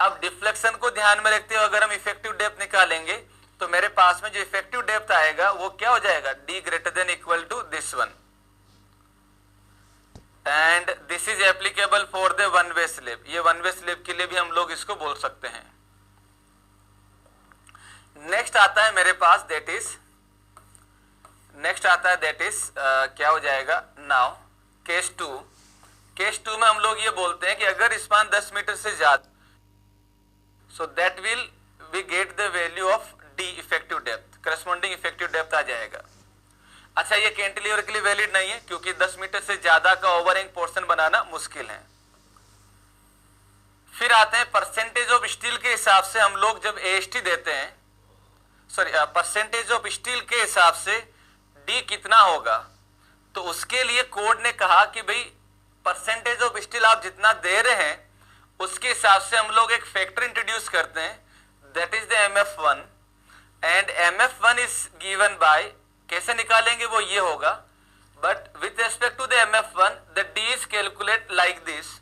अब डिफ्लेक्शन को ध्यान में रखते हुए अगर हम इफेक्टिव डेप्थ निकालेंगे तो मेरे पास में जो इफेक्टिव डेप्थ आएगा वो क्या हो जाएगा, D > this one and this is applicable for the one way slab. ये वन वे स्लेब के लिए भी हम लोग इसको बोल सकते हैं। नेक्स्ट आता है मेरे पास दैट इज क्या हो जाएगा नाउ केस 2 में हम लोग ये बोलते हैं कि अगर स्पान 10 मीटर से ज्यादा, so that will we get the value of D effective depth, corresponding effective depth आ जाएगा। अच्छा ये कैंटिलीवर के लिए वैलिड नहीं है क्योंकि 10 मीटर से ज्यादा का ओवरहैंग पोर्शन बनाना मुश्किल है। फिर आते हैं परसेंटेज ऑफ स्टील के हिसाब से हम लोग जब AST देते हैं, परसेंटेज ऑफ स्टील के हिसाब से D कितना होगा, तो उसके लिए कोड ने कहा कि भाई परसेंटेज ऑफ स्टील आप जितना दे रहे हैं उसके हिसाब से हम लोग एक फैक्टर इंट्रोड्यूस करते हैं, that is the MF1 and MF1 is given by, कैसे निकालेंगे वो ये होगा, but with respect to the MF1 the D is calculate like this,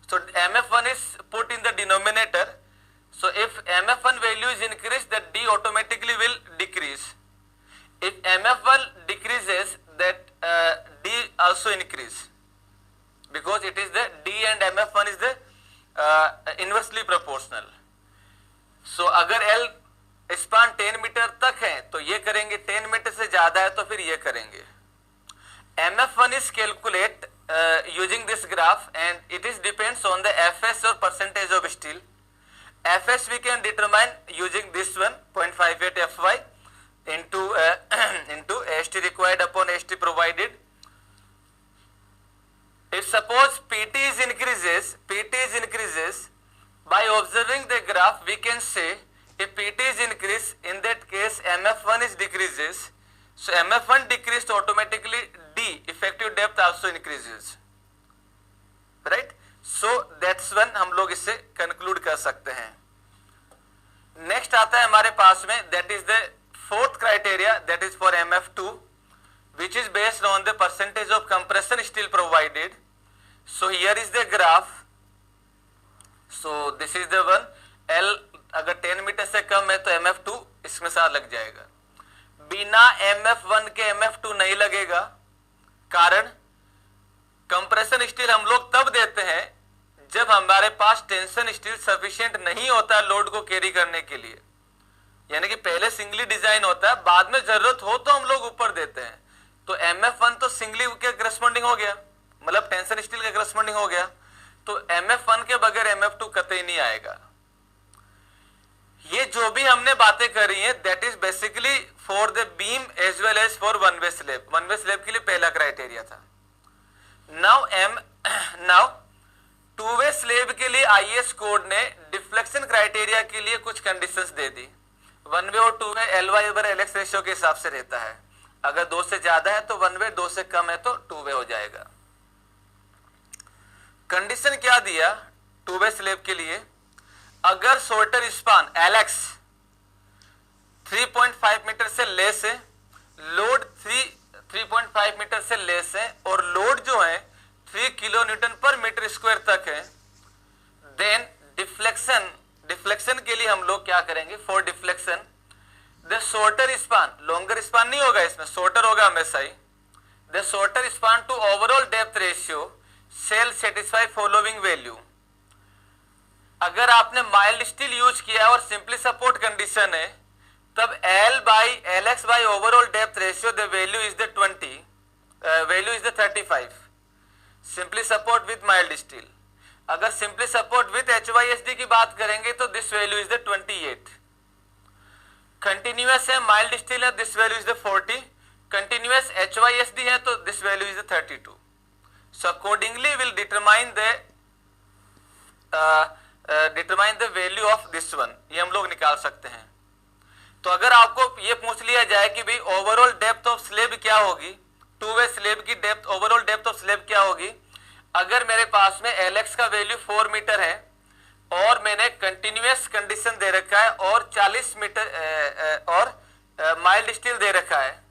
so MF1 is put in the denominator, so if MF1 value is increased the D automatically will decrease, if MF1 decreases that D also increase because it is the D and MF1 is the inversely proportional। so अगर L स्पान 10 मीटर तक है तो ये करेंगे, 10 मीटर से ज्यादा है तो फिर ये करेंगे। MF1 is calculate using this graph and it is depends on the FS or percentage of steel। FS we can determine using this one 0.58 FY into ST required upon ST provided If suppose PT is increases by observing the graph, we can say if PT is increase, in that case MF1 is decreases, so MF1 decreased, automatically D effective depth also increases, right? So that's one हम लोग इससे conclude कर सकते हैं. Next आता है हमारे पास में, that is the fourth criteria, that is for MF2, which is based on the percentage of compression steel provided. So here is the graph. So this is the one. L अगर 10 मीटर से कम है तो MF2 इसमें साथ लग जाएगा. बिना MF1 के MF2 नहीं लगेगा. कारण कंप्रेशन स्टील हम लोग तब देते हैं जब हमारे पास टेंशन स्टील सफिशिएंट नहीं होता लोड को कैरी करने के लिए. यानी कि पहले सिंगली डिजाइन होता है, बाद में जरूरत हो तो हम लोग ऊपर देते हैं. तो MF1 तो सिंगली के करस्पॉन्डिंग हो गया, मतलब टेंशन स्टील के करस्पॉन्डिंग हो गया. तो MF1 के बगैर MF2 कतई नहीं आएगा. ये जो भी हमने बातें करी हैं, that is basically for the beam as well as for one way slab. One way slab के लिए पहला क्राइटेरिया था. नाउ टू वे स्लैब के लिए IS कोड ने डिफ्लेक्शन क्राइटेरिया के लिए कुछ कंडीशंस दे दी. वन वे और टू वे LY/LX रेशियो के हिसाब से रहता है. अगर 2 से ज्यादा है तो वन वे, 2 से कम है तो टू वे हो जाएगा. कंडीशन क्या दिया टू वे स्लैब के लिए? अगर शॉर्टर स्पान LX 3.5 मीटर से लेस है, लोड 3.5 मीटर से लेस है, और लोड जो है 3 kilo newton per metre square तक है, देन डिफ्लेक्शन के लिए हम लोग क्या करेंगे? For deflection the shorter span, longer span नहीं होगा इसमें, शॉर्टर होगा हमेशा ही. The shorter span to overall depth ratio shall satisfy following value. अगर आपने माइल्ड स्टील यूज किया और सिंपली सपोर्ट कंडीशन है, तब L/LX overall depth ratio the value is the 20, value is the 35. Simply support with mild steel. अगर सिंपली सपोर्ट विद HYSD की बात करेंगे तो this value is the 28. Continuous है, माइल्ड स्टील है, this value is the 40. Continuous HYSD है तो this value is the 32. So accordingly will determine the value of this one. ये हम लोग निकाल सकते हैं. तो अगर आपको ये पूछ लिया जाए कि भाई ओवरऑल डेप्थ ऑफ स्लैब क्या होगी, टू वे स्लैब की depth, overall depth of slab क्या होगी, अगर मेरे पास में LX का वैल्यू 4 मीटर है और मैंने कंटिन्यूअस कंडीशन दे रखा है और 40 मीटर और माइल्ड स्टील दे रखा है,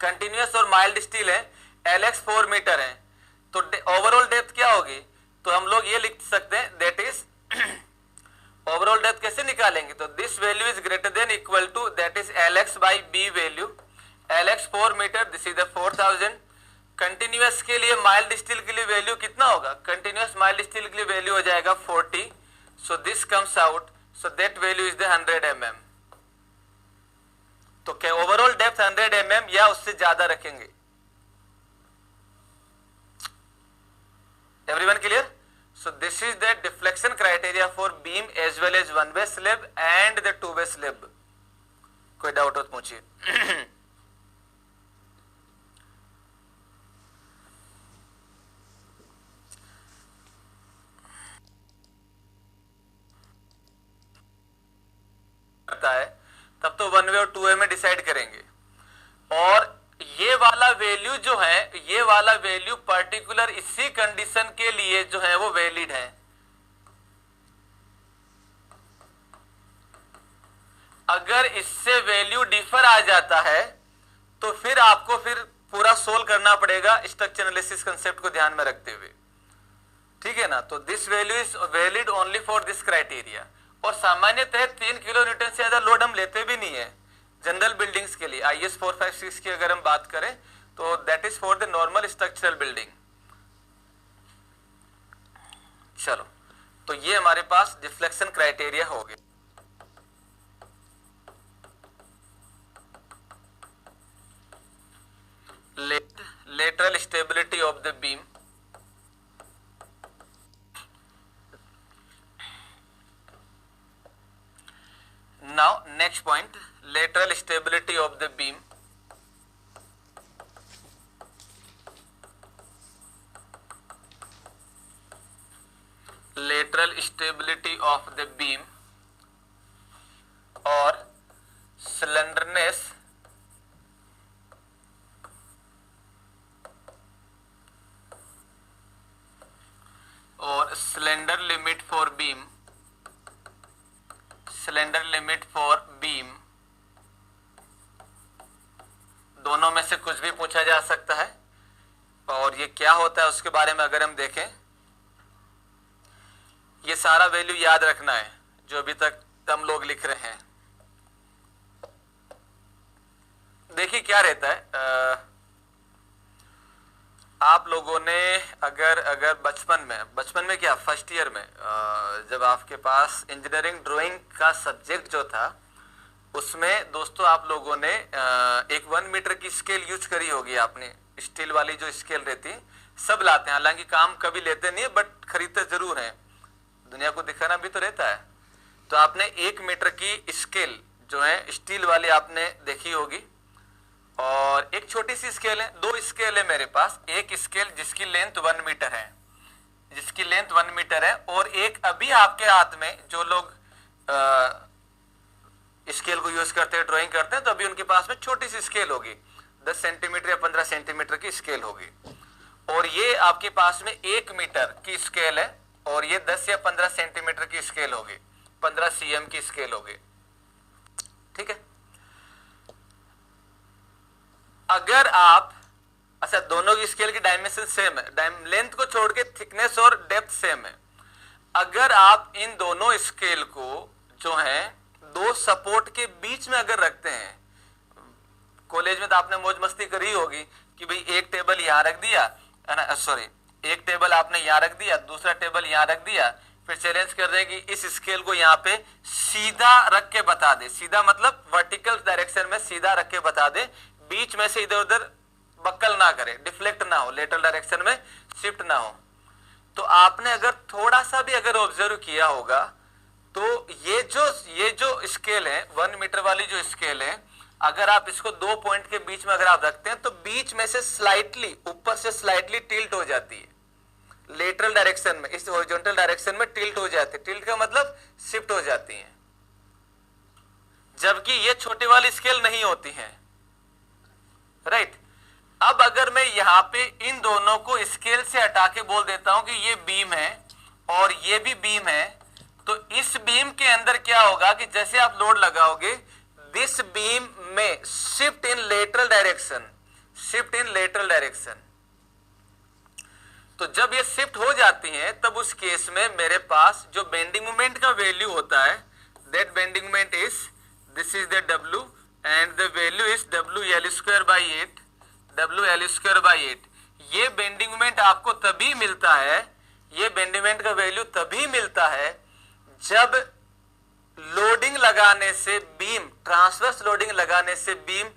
कंटिन्यूअस और माइल्ड स्टील है, LX 4 मीटर है, तो ओवरऑल डेप्थ क्या होगी? तो हम लोग ये लिख सकते हैं, दैट इज ओवरऑल डेप्थ कैसे निकालेंगे? तो this value is greater than equal to, that is LX/B value. LX 4 metre, this is the 4000. Continuous के लिए माइल्ड स्टील के लिए वैल्यू कितना होगा? कंटिन्यूअस माइल्ड स्टील के लिए वैल्यू हो जाएगा 40. So this comes out, so that value is the 100 mm. तो क्या ओवरऑल डेप्थ 100 mm या उससे ज्यादा रखेंगे? Everyone clear? So this is the deflection criteria for beam as well as one way slab and the two way slab. कोई डाउट हो तो पूछिए. करता है तब तो वन वे और टू वे में डिसाइड करेंगे. और ये वाला वैल्यू जो है, ये वाला वैल्यू पर्टिकुलर इसी कंडीशन के लिए जो है वो वैलिड है. अगर इससे वैल्यू डिफर आ जाता है तो फिर आपको फिर पूरा सोल्व करना पड़ेगा स्ट्रक्चर एनालिसिस कंसेप्ट को ध्यान में रखते हुए. ठीक है ना? तो this value is valid only for this criteria. और सामान्यतः 3 किलो न्यूटन से ज्यादा लोड हम लेते भी नहीं है जनरल बिल्डिंग्स के लिए. IS 456 की अगर हम बात करें तो that is for the normal structural building. चलो, तो ये हमारे पास डिफ्लेक्शन क्राइटेरिया हो गया. lateral stability of the beam. Now next point, lateral stability of the beam. structural stability of the beam or slenderness or slender limit for beam, slender limit for beam, दोनों में से कुछ भी पूछा जा सकता है। और ये क्या होता है उसके बारे में अगर हम देखें, ये सारा वैल्यू याद रखना है जो अभी तक हम लोग लिख रहे हैं। देखिए क्या रहता है, आप लोगों ने अगर बचपन में क्या फर्स्ट ईयर में जब आपके पास इंजीनियरिंग ड्राइंग का सब्जेक्ट जो था उसमें दोस्तों आप लोगों ने एक 1 मीटर की स्केल यूज करी होगी आपने, स्टील वाली जो स्केल रहती सब लाते हैं, हालांकि काम कभी लेते नहीं है बट खरीदते जरूर हैं, दुनिया को दिखाना भी तो रहता है। तो आपने 1 मीटर की स्केल जो है स्टील वाली आपने देखी होगी, और एक छोटी सी स्केल है, 2 स्केल है मेरे पास, एक स्केल जिसकी लेंथ 1 मीटर है, जिसकी लेंथ 1 मीटर है, और एक अभी आपके हाथ में जो लोग स्केल को यूज करते हैं, ड्राइंग करते हैं, तो अभी उनके पास में छोटी सी स्केल होगी, 10 सेंटीमीटर या 15 सेंटीमीटर की स्केल होगी, और ये आपके पास में 1 मीटर की स्केल है, और ये 10 या 15 सेंटीमीटर की स्केल होगी, 15 cm की स्केल होगी। ठीक है, अगर आप अच्छा दोनों की स्केल की डायमेंशन सेम है, लेंथ को छोड़ के थिकनेस और डेप्थ सेम है। अगर आप इन दोनों स्केल को जो है 2 सपोर्ट के बीच में अगर रखते हैं, कॉलेज में तो आपने मौज मस्ती करी होगी कि भाई एक टेबल यहां रख दिया है ना, सॉरी एक टेबल आपने यहां रख दिया, दूसरा टेबल यहां रख दिया, फिर चैलेंज कर रहे हैं कि इस स्केल को यहां पे सीधा रख के बता दे, सीधा मतलब वर्टिकल डायरेक्शन में सीधा रख के बता दे, बीच में से इधर उधर बक्कल ना करे, डिफ्लेक्ट ना हो, लेटरल डायरेक्शन में शिफ्ट ना हो। तो आपने अगर थोड़ा सा भी अगर ऑब्जर्व किया होगा तो ये जो स्केल है 1 मीटर वाली जो स्केल है, अगर आप इसको 2 पॉइंट के बीच में अगर आप रखते हैं तो बीच में से स्लाइटली ऊपर से स्लाइटली टिल्ट हो जाती है, लेटरल डायरेक्शन में, इस हॉरिजॉन्टल डायरेक्शन में टिल्ट हो जाती है, टिल्ट का मतलब शिफ्ट हो जाती है, जबकि ये छोटी वाली स्केल नहीं होती है। राइट, अब अगर मैं यहां पे इन दोनों को स्केल से हटा के बोल देता हूं कि ये बीम है और ये भी बीम है, तो इस बीम के अंदर क्या होगा कि जैसे आप लोड लगाओगे, दिस बीम में shift in lateral direction, shift in lateral direction. तो जब ये शिफ्ट हो जाती हैं तब उस केस में मेरे पास जो बेंडिंग मोमेंट का वैल्यू होता है, that bending moment is, this is the W and the value is WL²/8, WL²/8। ये बेंडिंग मोमेंट आपको तभी मिलता है, ये बेंडिंग मोमेंट का वैल्यू तभी मिलता है जब लोडिंग लगाने से बीम, ट्रांसवर्स लोडिंग लगाने से बीम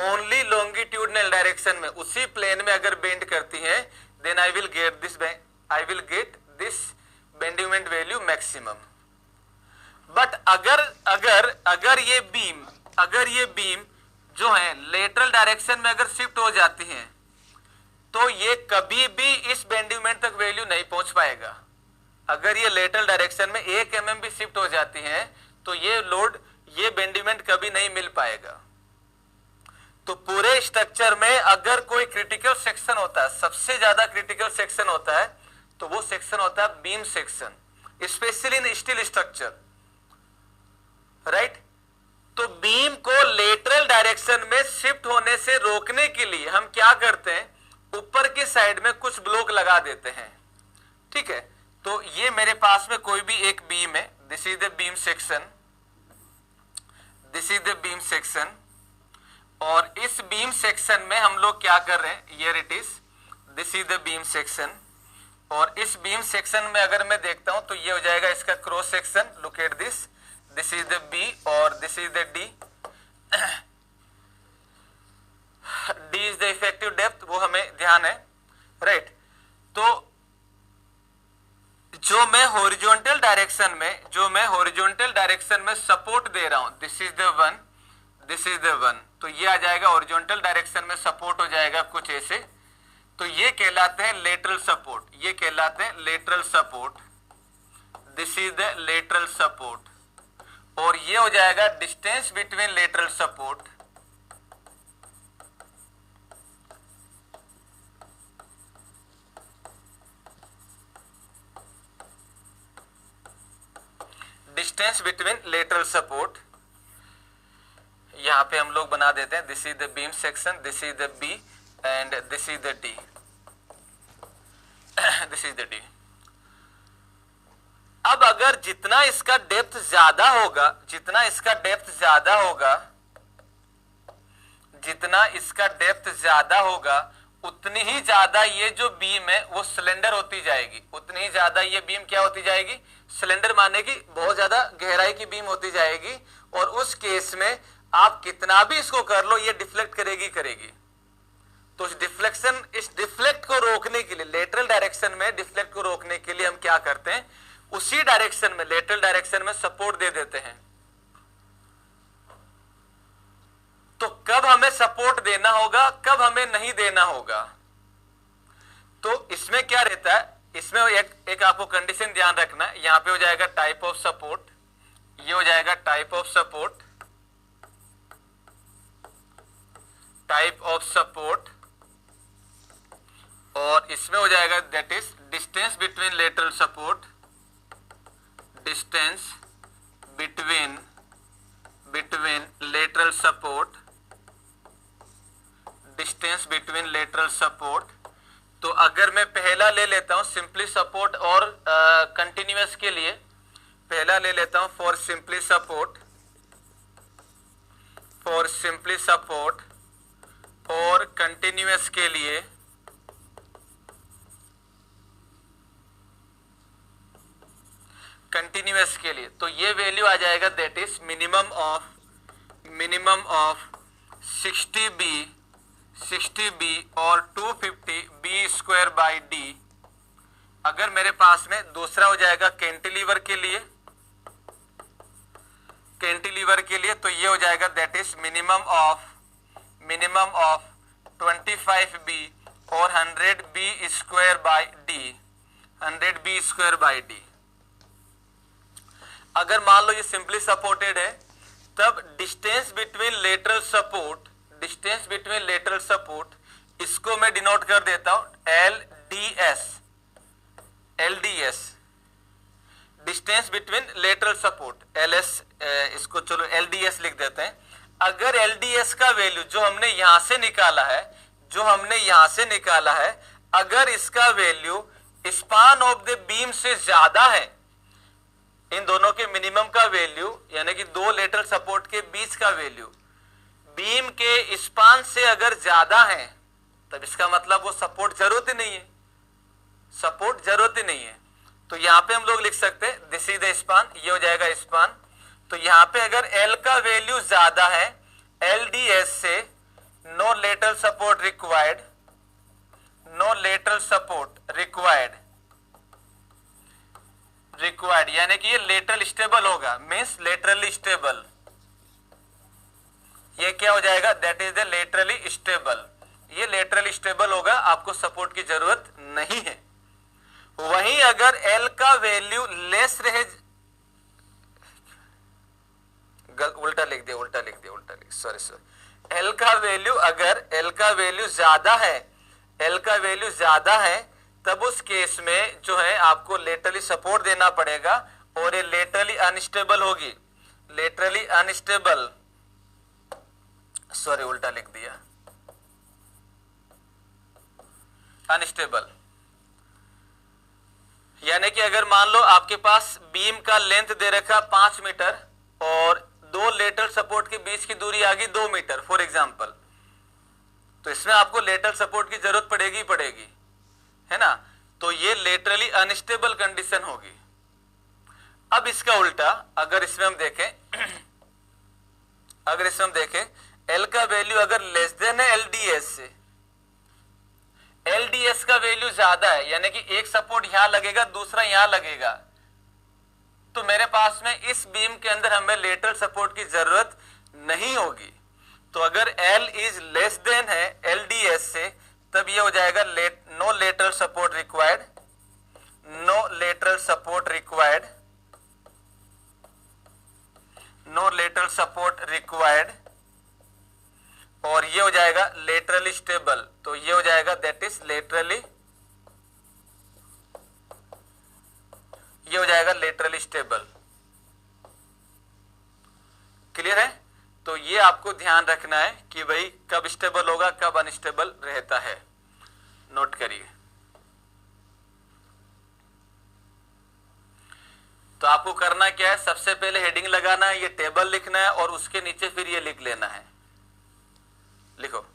ओनली लॉन्गिट्यूडनल डायरेक्शन में, उसी प्लेन में अगर बेंड करती है, then I will get this bending moment value maximum. But अगर ये बीम जो है लेटरल डायरेक्शन में अगर शिफ्ट हो जाती हैं तो ये कभी भी इस बेंडिंग मोमेंट तक वैल्यू नहीं पहुंच पाएगा। अगर ये लेटरल डायरेक्शन में 1 mm भी शिफ्ट हो जाती हैं तो ये लोड, ये बेंडिंग मोमेंट कभी नहीं मिल पाएगा। तो पूरे स्ट्रक्चर में अगर कोई क्रिटिकल सेक्शन होता है, सबसे ज्यादा क्रिटिकल सेक्शन होता है, तो वो सेक्शन होता है beam section, specially in steel structure. Right, तो बीम को लेटरल डायरेक्शन में शिफ्ट होने से रोकने के लिए हम क्या करते हैं, ऊपर की साइड में कुछ ब्लॉक लगा देते हैं। ठीक है, तो ये मेरे पास में कोई भी एक बीम है, this is the beam section, this is the beam section, और इस बीम सेक्शन में हम लोग क्या कर रहे हैं, here it is, this is the beam section, और इस बीम सेक्शन में अगर मैं देखता हूं तो ये हो जाएगा इसका cross section, look at this, this is the B और this is the D, D is the effective depth, वो हमें ध्यान है। राइट, तो जो मैं हॉरिजॉन्टल डायरेक्शन में सपोर्ट दे रहा हूं, this is the one, this is the one, तो ये आ जाएगा हॉरिजॉन्टल डायरेक्शन में सपोर्ट हो जाएगा कुछ ऐसे, तो ये कहलाते हैं लेटरल सपोर्ट, ये कहलाते हैं lateral support. This is the lateral support, और ये हो जाएगा distance between lateral support distance between lateral support. यहां पे हम लोग बना देते हैं this is the beam section, this is the B and this is the D, this is D. अब अगर जितना इसका डेप्थ ज्यादा होगा, जितना इसका डेप्थ ज्यादा होगा, जितना इसका डेप्थ ज्यादा होगा, उतनी ही ज्यादा ये जो बीम है वो सिलेंडर होती जाएगी, उतनी ही ज्यादा ये बीम क्या होती जाएगी, सिलेंडर माने की बहुत ज्यादा गहराई की बीम होती जाएगी। और उस केस में आप कितना भी इसको कर लो ये डिफ्लेक्ट करेगी करेगी। तो इस डिफ्लेक्ट को रोकने के लिए, लेटरल डायरेक्शन में डिफ्लेक्ट को रोकने के लिए हम क्या करते हैं, उसी डायरेक्शन में, लेटरल डायरेक्शन में सपोर्ट दे देते हैं। तो कब हमें सपोर्ट देना होगा, कब हमें नहीं देना होगा, तो इसमें क्या रहता है, इसमें एक आपको कंडीशन ध्यान रखना है। यहां पे हो जाएगा टाइप ऑफ सपोर्ट, ये हो जाएगा type of support, type of support, और इसमें हो जाएगा that is distance between lateral support, distance between lateral support, distance between lateral support. तो अगर मैं पहला ले लेता हूं सिंपली सपोर्ट और कंटिन्यूअस के लिए, पहला ले लेता हूं for simply support, for simply support, और कंटिन्यूअस के लिए तो ये वैल्यू आ जाएगा that is minimum of 60 B और 250 बी स्क्वायर बाई डी। अगर मेरे पास में दूसरा हो जाएगा कैंटिलीवर के लिए, तो ये हो जाएगा that is minimum of 25 B और 100 B square by D, 100 B square by D. अगर मान लो ये सिंपली सपोर्टेड है, तब डिस्टेंस बिटवीन लेटरल सपोर्ट, इसको मैं डिनोट कर देता हूं LDS, distance between lateral support, LS, इसको चलो LDS लिख देते हैं। अगर LDS का वैल्यू जो हमने यहां से निकाला है, अगर इसका value span of the beam से ज्यादा है, इन दोनों के मिनिमम का वैल्यू यानी कि दो लेटरल सपोर्ट के बीच का वैल्यू बीम के स्पान से अगर ज्यादा है, तब इसका मतलब वो सपोर्ट जरूरत ही नहीं है, तो यहां पे हम लोग लिख सकते हैं दिस इज द स्पान, ये हो जाएगा स्पान। तो यहां पे अगर L का वैल्यू ज्यादा है LDS से, नो लेटरल सपोर्ट रिक्वायर्ड, यानी कि ये लेटरल स्टेबल होगा, मींस लेटरली स्टेबल। ये क्या हो जाएगा, that is the laterally stable, ये लेटरली स्टेबल होगा, आपको सपोर्ट की जरूरत नहीं है। वहीं अगर L का वैल्यू लेस रहे, उल्टा लिख दिया, सॉरी, L का वैल्यू, अगर L का वैल्यू ज्यादा है, तब उस केस में जो है आपको लेटरली सपोर्ट देना पड़ेगा, और ये लेटरली अनस्टेबल होगी, सॉरी उल्टा लिख दिया, अनस्टेबल। यानी कि अगर मान लो आपके पास बीम का लेंथ दे रखा 5 मीटर और दो लेटरल सपोर्ट के बीच की दूरी आ गई 2 मीटर फॉर एग्जांपल, तो इसमें आपको लेटरल सपोर्ट की जरूरत पड़ेगी, है ना। तो ये लेटरली अनस्टेबल कंडीशन होगी। अब इसका उल्टा, अगर इसमें हम देखें L का वैल्यू अगर लेस देन है LDS से, LDS का वैल्यू ज्यादा है, यानी कि एक सपोर्ट यहां लगेगा, दूसरा यहां लगेगा, तो मेरे पास में इस बीम के अंदर हमें लेटरल सपोर्ट की जरूरत नहीं होगी। तो अगर L इज लेस देन है LDS से, तब ये हो जाएगा no lateral support required, no lateral support required, और ये हो जाएगा लेटरली स्टेबल, तो ये हो जाएगा दैट इज लेटरली, ये हो जाएगा लेटरली स्टेबल। क्लियर है? तो ये आपको ध्यान रखना है कि भाई कब स्टेबल होगा, कब अनस्टेबल रहता है, नोट करिए। तो आपको करना क्या है, सबसे पहले हेडिंग लगाना है, ये टेबल लिखना है और उसके नीचे फिर ये लिख लेना है। लिखो